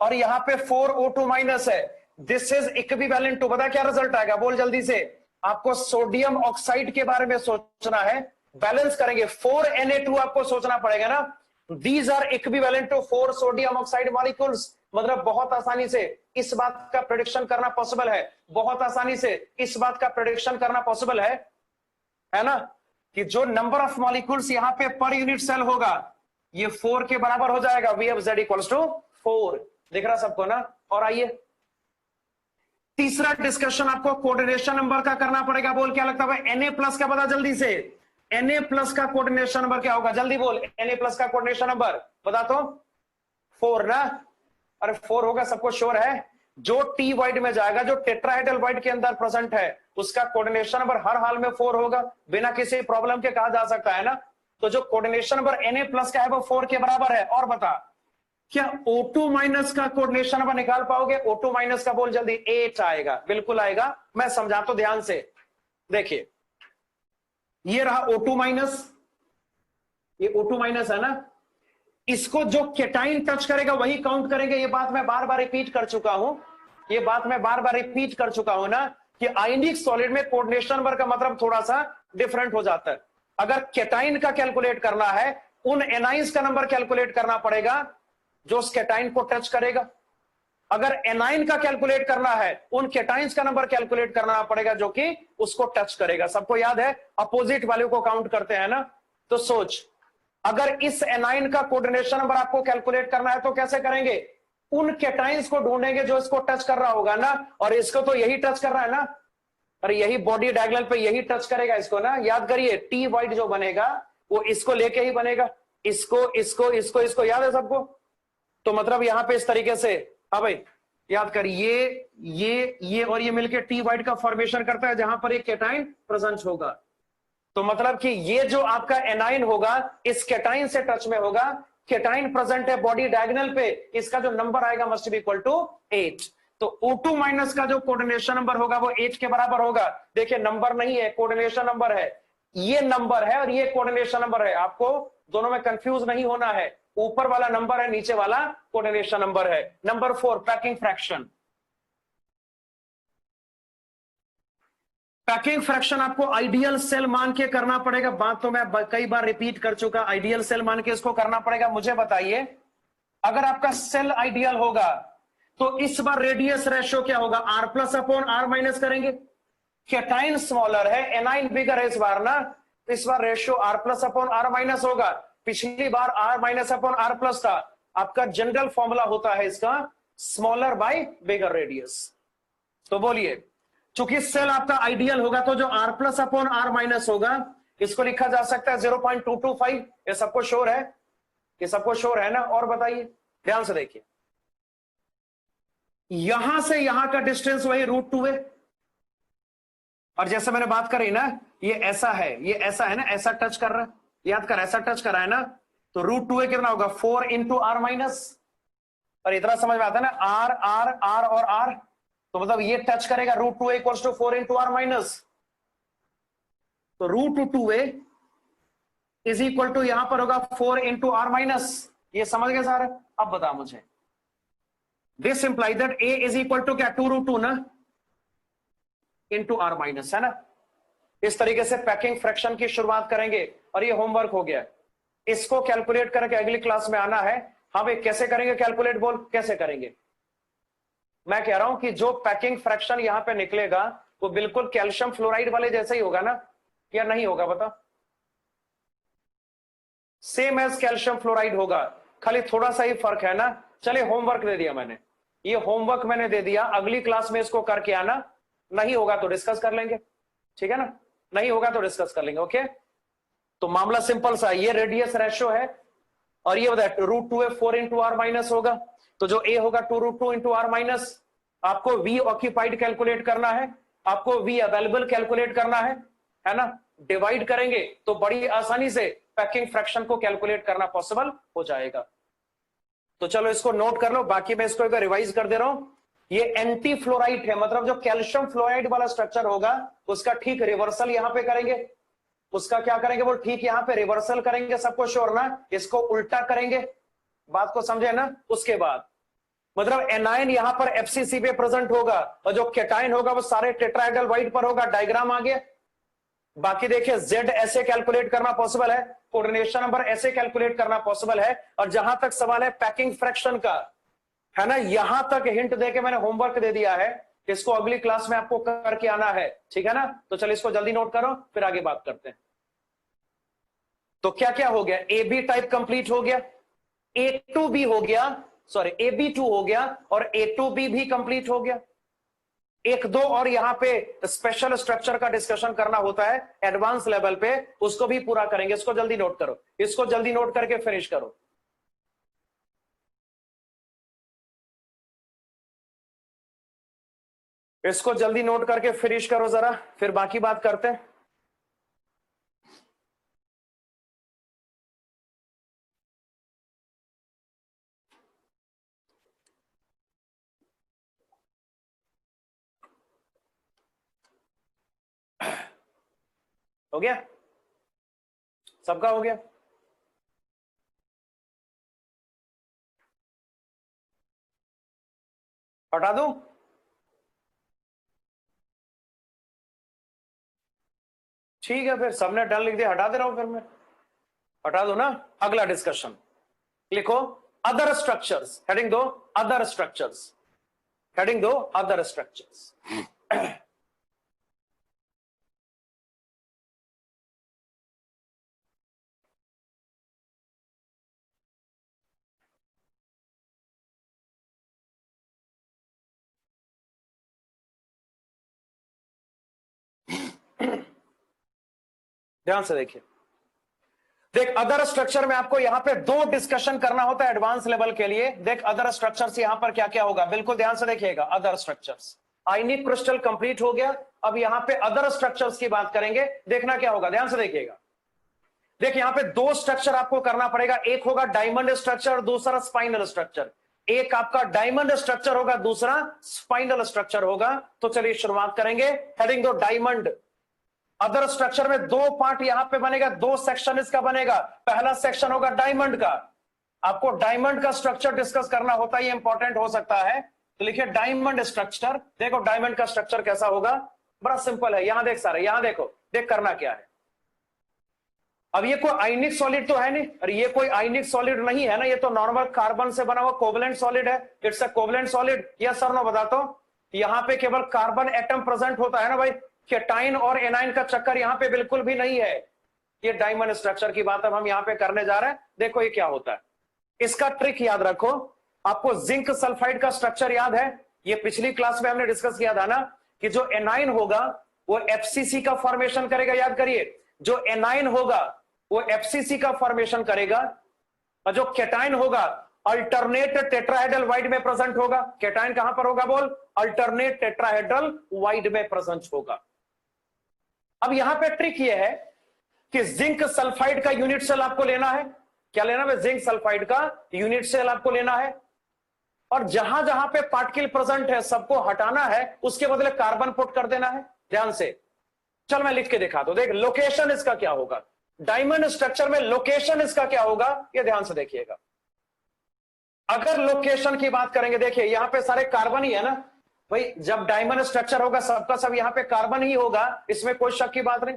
और यहां पे 4 O2 माइनस है। दिस इज इक्विवेलेंट टू, पता क्या रिजल्ट आएगा? बोल जल्दी से। आपको सोडियम ऑक्साइड के बारे में सोचना है, बैलेंस करेंगे। 4 Na2 आपको सोचना पड़ेगा ना। These are equivalent to 4 sodium oxide molecules. मतलब बहुत आसानी से इस बात का प्रेडिक्शन करना पॉसिबल है, बहुत आसानी से इस बात का प्रेडिक्शन करना पॉसिबल है ना, कि जो नंबर ऑफ मॉलिक्यूल्स यहां पे पर यूनिट सेल होगा ये 4 के बराबर हो जाएगा। We have Z equals to 4। दिख रहा सबको ना? और आइए तीसरा डिस्कशन आपको कोऑर्डिनेशन नंबर का करना पड़ेगा। बोल क्या लगता है? Na+ का बता जल्दी से। Na+ का कोऑर्डिनेशन नंबर क्या होगा? जल्दी बोल। Na+ का कोऑर्डिनेशन नंबर बता तो। 4 ना? अरे 4 होगा, सबको श्योर है। जो टी-वाइड में जाएगा, जो टेट्राहेड्रल वाइड के अंदर प्रेजेंट है, उसका कोऑर्डिनेशन नंबर हर हाल में 4 होगा, बिना किसी प्रॉब्लम के कहा जा सकता है ना। तो जो कोऑर्डिनेशन नंबर Na+ का है वो 4 के बराबर है। और बता, क्या O2 माइनस का कोऑर्डिनेशन नंबर निकाल पाओगे? O2 माइनस का बोल जल्दी। 8 आएगा, बिल्कुल आएगा। मैं समझा तो ध्यान से। देखिए ये रहा O2 माइनस, ये O2 माइनस है ना। इसको जो केटाइन टच करेगा वही काउंट करेंगे। ये बात मैं बार बार रिपीट कर चुका हूं, ये बात मैं बार बार रिपीट कर चुका हूं ना, कि आयनिक सॉलिड में कोऑर्डिनेशन नंबर का मतलब थोड़ा सा डिफरेंट हो जाता है। अगर केटाइन का कैलकुलेट करना है, उन एनाइंस का नंबर कैलकुलेट करना पड़ेगा जो उस केटाइन को टच करेगा। अगर एनाइन का कैलकुलेट करना है, उन केटाइंस का नंबर कैलकुलेट करना पड़ेगा जो कि उसको टच करेगा। सबको याद है अपोजिट वैल्यू को काउंट करते हैं ना। तो सोच, अगर इस एनाइन का कोऑर्डिनेशन नंबर आपको कैलकुलेट करना है तो कैसे करेंगे? उन केटाइंस को ढूंढेंगे जो इसको टच कर रहा होगा ना, और इसको तो यही टच कर रहा है ना। अरे यही बॉडी डायगोनल पे यही टच करेगा इसको ना। याद करिए, टी-वाइड जो बनेगा वो इसको लेके ही बनेगा, इसको याद है सबको? तो मतलब यहां पे इस तरीके से, हाँ भाई याद कर, ये और ये मिलकर टी-वाइड का फॉर्मेशन करता है जहां पर एक केटाइन प्रेजेंट होगा। तो मतलब कि ये जो आपका एनाइन होगा इस केटाइन से टच में होगा, केटाइन प्रेजेंट है बॉडी डायगोनल पे, इसका जो नंबर आएगा मस्ट बी इक्वल टू 8। तो O2 माइनस का जो कोऑर्डिनेशन नंबर होगा वो 8 के बराबर होगा। देखिए नंबर नहीं है, कोऑर्डिनेशन नंबर है। ये नंबर है और ये कोऑर्डिनेशन नंबर है, आपको दोनों में कंफ्यूज नहीं होना है। ऊपर वाला नंबर है, नीचे वाला कोऑर्डिनेशन नंबर है। Number 4 packing fraction. Packing fraction आपको आइडियल सेल मान के करना पड़ेगा। बात तो मैं कई बार रिपीट कर चुका, आइडियल सेल मान के इसको करना पड़ेगा। मुझे बताइए, अगर आपका सेल आइडियल होगा तो इस बार रेडियस रेशियो क्या होगा? R+/R- करेंगे। केटाइन स्मॉलर है, एनाइन बिगर है इस बार ना, इस बार रेशियो R+/R- होगा। पिछली बार R- R+ था। आपका जनरल फॉर्मूला होता है इसका स्मॉलर बाय बिगर रेडियस। तो बोलिए, चूंकि सेल आपका आइडियल होगा तो जो r plus upon r minus होगा इसको लिखा जा सकता है 0.225। ये सबको श्योर है? ये सबको श्योर है ना? और बताइए, ध्यान से देखिए, यहां से यहां का डिस्टेंस वही √2 है। और जैसे मैंने बात करी ना, ये ऐसा है, ये ऐसा है ना, ऐसा टच कर रहा है, याद कर, ऐसा टच कर रहा है ना, तो √2 है कितना होगा? 4 इंटू r माइनस। और इतना समझ में आता है ना, r r r और r, तो मतलब ये टच करेगा √2 equals to 4 into r minus. तो √2 इज इक्वल टू यहां पर होगा 4 इंटू r माइनस। ये समझ गए सारे? अब बता मुझे, this imply that a is equal to क्या? 2√2 ना, इंटू r माइनस, है ना? इस तरीके से पैकिंग फ्रैक्शन की शुरुआत करेंगे। और ये होमवर्क हो गया, इसको कैलकुलेट करके अगली क्लास में आना है। हाँ भाई, कैसे करेंगे कैलकुलेट? बोल, कैसे करेंगे? मैं कह रहा हूं कि जो पैकिंग फ्रैक्शन यहां पे निकलेगा वो बिल्कुल कैल्शियम फ्लोराइड वाले जैसे ही होगा ना, या नहीं होगा? बता। सेम एज कैल्शियम फ्लोराइड होगा, खाली थोड़ा सा ही फर्क है ना। चलिए, होमवर्क दे दिया मैंने, ये होमवर्क मैंने दे दिया, अगली क्लास में इसको करके आना। नहीं होगा तो डिस्कस कर लेंगे, ठीक है ना? नहीं होगा तो डिस्कस कर लेंगे, ओके? तो मामला सिंपल सा, ये रेडियस रेशियो है और ये बताया √2 है, 4 इंटू r माइनस होगा। तो जो a होगा 2√2 इंटू r माइनस। आपको v ऑक्यूपाइड कैलकुलेट करना है, आपको v अवेलेबल कैलकुलेट करना है ना? डिवाइड करेंगे तो बड़ी आसानी से पैकिंग फ्रैक्शन को कैलकुलेट करना पॉसिबल हो जाएगा। तो चलो इसको नोट कर लो, बाकी मैं इसको एक रिवाइज कर दे रहा हूं। ये एंटी फ्लोराइड है, मतलब जो कैल्शियम फ्लोराइड वाला स्ट्रक्चर होगा उसका ठीक रिवर्सल यहां पे करेंगे। उसका क्या करेंगे? वो ठीक यहां पे रिवर्सल करेंगे, सबको श्योर ना? इसको उल्टा करेंगे, बात को समझे ना? उसके बाद मतलब एनायन यहां पर एफसीसी पे प्रेजेंट होगा और जो केटाइन होगा वो सारे टेट्राहेड्रल वाइट पर होगा। डायग्राम आ गया। बाकी देखिए, जेड ऐसे कैलकुलेट करना पॉसिबल है, कोऑर्डिनेशन नंबर ऐसे कैलकुलेट करना पॉसिबल है। और जहां तक सवाल है पैकिंग फ्रैक्शन का, है ना, यहां तक हिंट देके मैंने होमवर्क दे दिया है, इसको अगली क्लास में आपको करके आना है, ठीक है ना? तो चलिए इसको जल्दी नोट करो, फिर आगे बात करते हैं। तो क्या क्या हो गया? ए बी टाइप कंप्लीट हो गया, A2B हो गया, सॉरी AB2 हो गया, और A2B भी कंप्लीट हो गया। एक दो और यहां पे स्पेशल स्ट्रक्चर का डिस्कशन करना होता है एडवांस लेवल पे, उसको भी पूरा करेंगे। इसको जल्दी नोट करो, इसको जल्दी नोट करके फिनिश करो। इसको जल्दी नोट करके फिनिश करो जरा, फिर बाकी बात करते हैं। हो गया? सबका हो गया? हटा दूं? ठीक है, फिर सबने डन लिख दिया, हटा दे रहा हूं फिर मैं, हटा दो ना। अगला डिस्कशन लिखो, अदर स्ट्रक्चर्स, हेडिंग दो अदर स्ट्रक्चर्स, हेडिंग दो अदर स्ट्रक्चर्स। ध्यान से देखिए, देख अदर स्ट्रक्चर में आपको यहां पे दो डिस्कशन करना होता है एडवांस लेवल के लिए। देख अदर स्ट्रक्चर्स यहां पर क्या क्या होगा, बिल्कुल ध्यान से देखिएगा। अदर स्ट्रक्चर्स, आयनिक क्रिस्टल कंप्लीट हो गया, अब यहां पे अदर स्ट्रक्चर्स की बात करेंगे। देखना क्या होगा, ध्यान से देखिएगा। देख यहां पे दो स्ट्रक्चर आपको करना पड़ेगा, एक होगा डायमंड स्ट्रक्चर, दूसरा स्पाइनल स्ट्रक्चर। एक आपका डायमंड स्ट्रक्चर होगा, दूसरा स्पाइनल स्ट्रक्चर होगा। तो चलिए शुरुआत करेंगे, हेडिंग दो डायमंड। अदर स्ट्रक्चर में दो पार्ट यहां पे बनेगा, दो सेक्शन इसका बनेगा। पहला सेक्शन होगा डायमंड का, आपको डायमंड का स्ट्रक्चर डिस्कस करना होता है, ये इंपॉर्टेंट हो सकता है। तो लिखिए डायमंड स्ट्रक्चर। देखो डायमंड का स्ट्रक्चर कैसा होगा, बड़ा सिंपल है। यहां देख सारे, यहां देखो, देख करना क्या है। अब ये कोई आयनिक सॉलिड तो है नहीं, और ये कोई आयनिक सॉलिड नहीं है ना, ये तो नॉर्मल कार्बन से बना हुआ कोवलेंट सॉलिड है। It's a covalent solid, yes sir no? बताता हूं, यहां पे केवल कार्बन एटम प्रेजेंट होता है ना भाई, केटाइन और एनाइन का चक्कर यहां पे बिल्कुल भी नहीं है। ये डायमंड स्ट्रक्चर की बात अब हम यहां पे करने जा रहे हैं। देखो ये क्या होता है, इसका ट्रिक याद रखो। आपको जिंक सल्फाइड का स्ट्रक्चर याद है? ये पिछली क्लास में हमने डिस्कस किया था ना कि जो एनाइन होगा वो एफसीसी का फॉर्मेशन करेगा। याद करिए, जो एनाइन होगा वो एफसीसी का फॉर्मेशन करेगा और जो केटाइन होगा अल्टरनेट टेट्राहेड्रल वाइड में प्रेजेंट होगा। केटाइन कहां पर होगा बोल? अल्टरनेट टेट्राहेड्रल वाइड में प्रेजेंट होगा। अब यहां पे ट्रिक ये है कि जिंक सल्फाइड का यूनिट सेल आपको लेना है। क्या लेना है? जिंक सल्फाइड का यूनिट सेल आपको लेना है और जहां जहां पे पार्टिकल प्रेजेंट है सबको हटाना है, उसके बदले कार्बन पुट कर देना है। ध्यान से चल मैं लिख के दिखा दो। देख लोकेशन इसका क्या होगा, डायमंड स्ट्रक्चर में लोकेशन इसका क्या होगा, ये ध्यान से देखिएगा। अगर लोकेशन की बात करेंगे, देखिए यहां पे सारे कार्बन ही है ना भाई। जब डायमंड स्ट्रक्चर होगा सबका सब यहां पे कार्बन ही होगा, इसमें कोई शक की बात नहीं।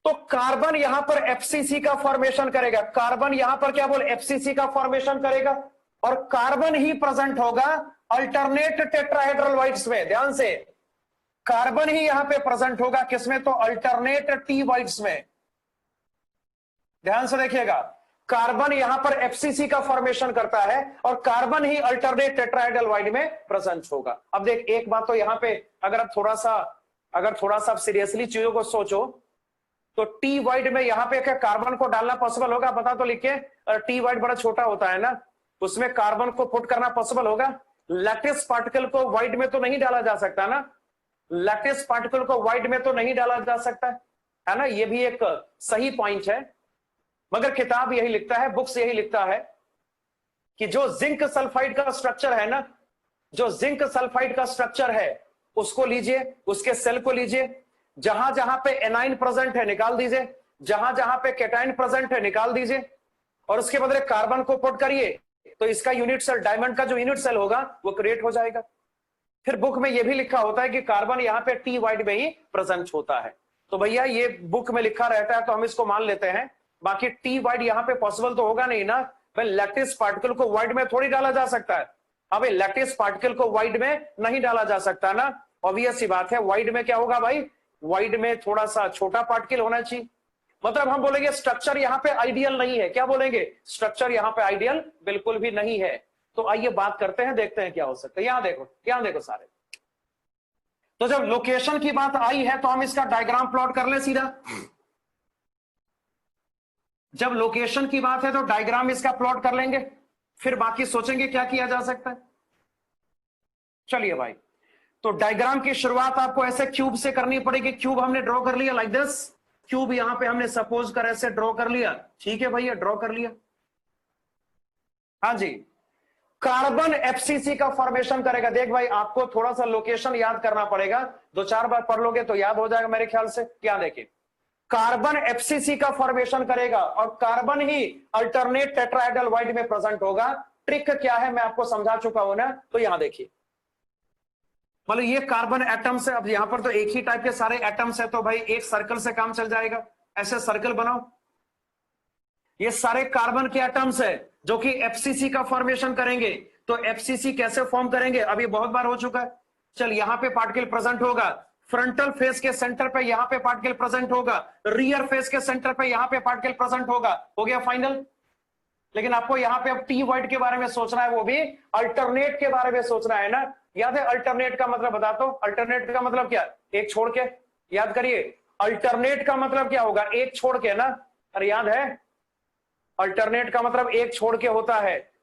तो कार्बन यहां पर एफसीसी का फॉर्मेशन करेगा। कार्बन यहां पर क्या बोल? एफसीसी का फॉर्मेशन करेगा और कार्बन ही प्रेजेंट होगा अल्टरनेट टेट्राहेड्रल वाइड्स में। ध्यान से, कार्बन ही यहां पे प्रेजेंट होगा किसमें? तो अल्टरनेट टी वाइड्स में। ध्यान से देखिएगा, कार्बन यहां पर एफसीसी का फॉर्मेशन करता है और कार्बन ही अल्टरनेट टेट्राहेड्रल वाइड में प्रेजेंट होगा। अब देख एक बात तो यहां पे अगर थोड़ा सा सीरियसली चीजों को सोचो तो टी वाइड में यहां पे क्या कार्बन को डालना पॉसिबल होगा? बता तो लिख के। टी वाइड बड़ा छोटा होता है ना, उसमें कार्बन को पुट करना पॉसिबल होगा? लैटिस पार्टिकल को वाइड में तो नहीं डाला जा सकता ना, लैटिस पार्टिकल को वाइड में तो नहीं डाला जा सकता है ना। ये भी एक सही पॉइंट है, मगर किताब यही लिखता है, बुक्स यही लिखता है कि जो जिंक सल्फाइड का स्ट्रक्चर है ना, जो जिंक सल्फाइड का स्ट्रक्चर है उसको लीजिए, उसके सेल को लीजिए, जहां जहां पे एनाइन प्रेजेंट है निकाल दीजिए, जहां जहां पे केटाइन प्रेजेंट है निकाल दीजिए और उसके बदले कार्बन को पुट करिए, तो इसका यूनिट सेल, डायमंड का जो यूनिट सेल होगा वो क्रिएट हो जाएगा। फिर बुक में यह भी लिखा होता है कि कार्बन यहां पे टी वाइड में ही प्रेजेंट होता है। तो भैया ये बुक में लिखा रहता है तो हम इसको मान लेते हैं, बाकी टी वाइड यहां पे पॉसिबल तो होगा नहीं ना भाई। लैटिस पार्टिकल को वाइड में थोड़ी डाला जा सकता है। हाँ भाई, लैटिस पार्टिकल को वाइड में नहीं डाला जा सकता ना, ऑब्वियस सी बात है। वाइड में क्या होगा भाई? वाइड में थोड़ा सा छोटा पार्टिकल होना चाहिए। मतलब हम बोलेंगे स्ट्रक्चर यहां पे आइडियल नहीं है। क्या बोलेंगे? स्ट्रक्चर यहां पे आइडियल बिल्कुल भी नहीं है। तो आइए बात करते हैं, देखते हैं क्या हो सकता है। यहां देखो सारे। तो जब लोकेशन की बात आई है तो हम इसका डायग्राम प्लॉट कर ले सीधा। जब लोकेशन की बात है तो डायग्राम इसका प्लॉट कर लेंगे, फिर बाकी सोचेंगे क्या किया जा सकता है। चलिए भाई, तो डायग्राम की शुरुआत आपको ऐसे क्यूब से करनी पड़ेगी। क्यूब हमने ड्रॉ कर लिया लाइक दिस। क्यूब यहां पे हमने सपोज कर ऐसे ड्रॉ कर लिया। ठीक है भैया, ड्रॉ कर लिया। हाँ जी, कार्बन एफसीसी का फॉर्मेशन करेगा। देख भाई, आपको थोड़ा सा लोकेशन याद करना पड़ेगा, 2-4 बार पढ़ लोगे तो याद हो जाएगा मेरे ख्याल से। क्या देखिए, कार्बन एफसीसी का फॉर्मेशन करेगा और कार्बन ही अल्टरनेट टेट्राहेड्रल वाइड में प्रेजेंट होगा। ट्रिक क्या है मैं आपको समझा चुका हूं ना। तो यहां देखिए, मतलब ये कार्बन एटम्स है। अब यहां पर तो एक ही टाइप के सारे एटम्स है, तो भाई एक सर्कल से काम चल जाएगा। ऐसे सर्कल बनाओ, ये सारे कार्बन के एटम्स है जो कि एफसीसी का फॉर्मेशन करेंगे। तो एफसीसी कैसे फॉर्म करेंगे? अभी बहुत बार हो चुका है। चल, यहां पे पार्टिकल प्रेजेंट होगा, फ्रंटल फेस के सेंटर पे यहां पे पार्टिकल प्रेजेंट होगा, रियर फेस के सेंटर पे यहां पे पार्टिकल प्रेजेंट होगा। हो गया फाइनल। लेकिन आपको यहां पे अब टी वाइड के बारे में सोचना है, वो भी अल्टरनेट के बारे में सोचना है ना। याद है अल्टरनेट का मतलब? बता दो, अल्टरनेट का मतलब क्या? एक छोड़ के। याद करिए, अल्टरनेट का मतलब क्या होगा? एक छोड़ के ना। अरे याद है, अल्टरनेट का मतलब एक छोड़ के होता है।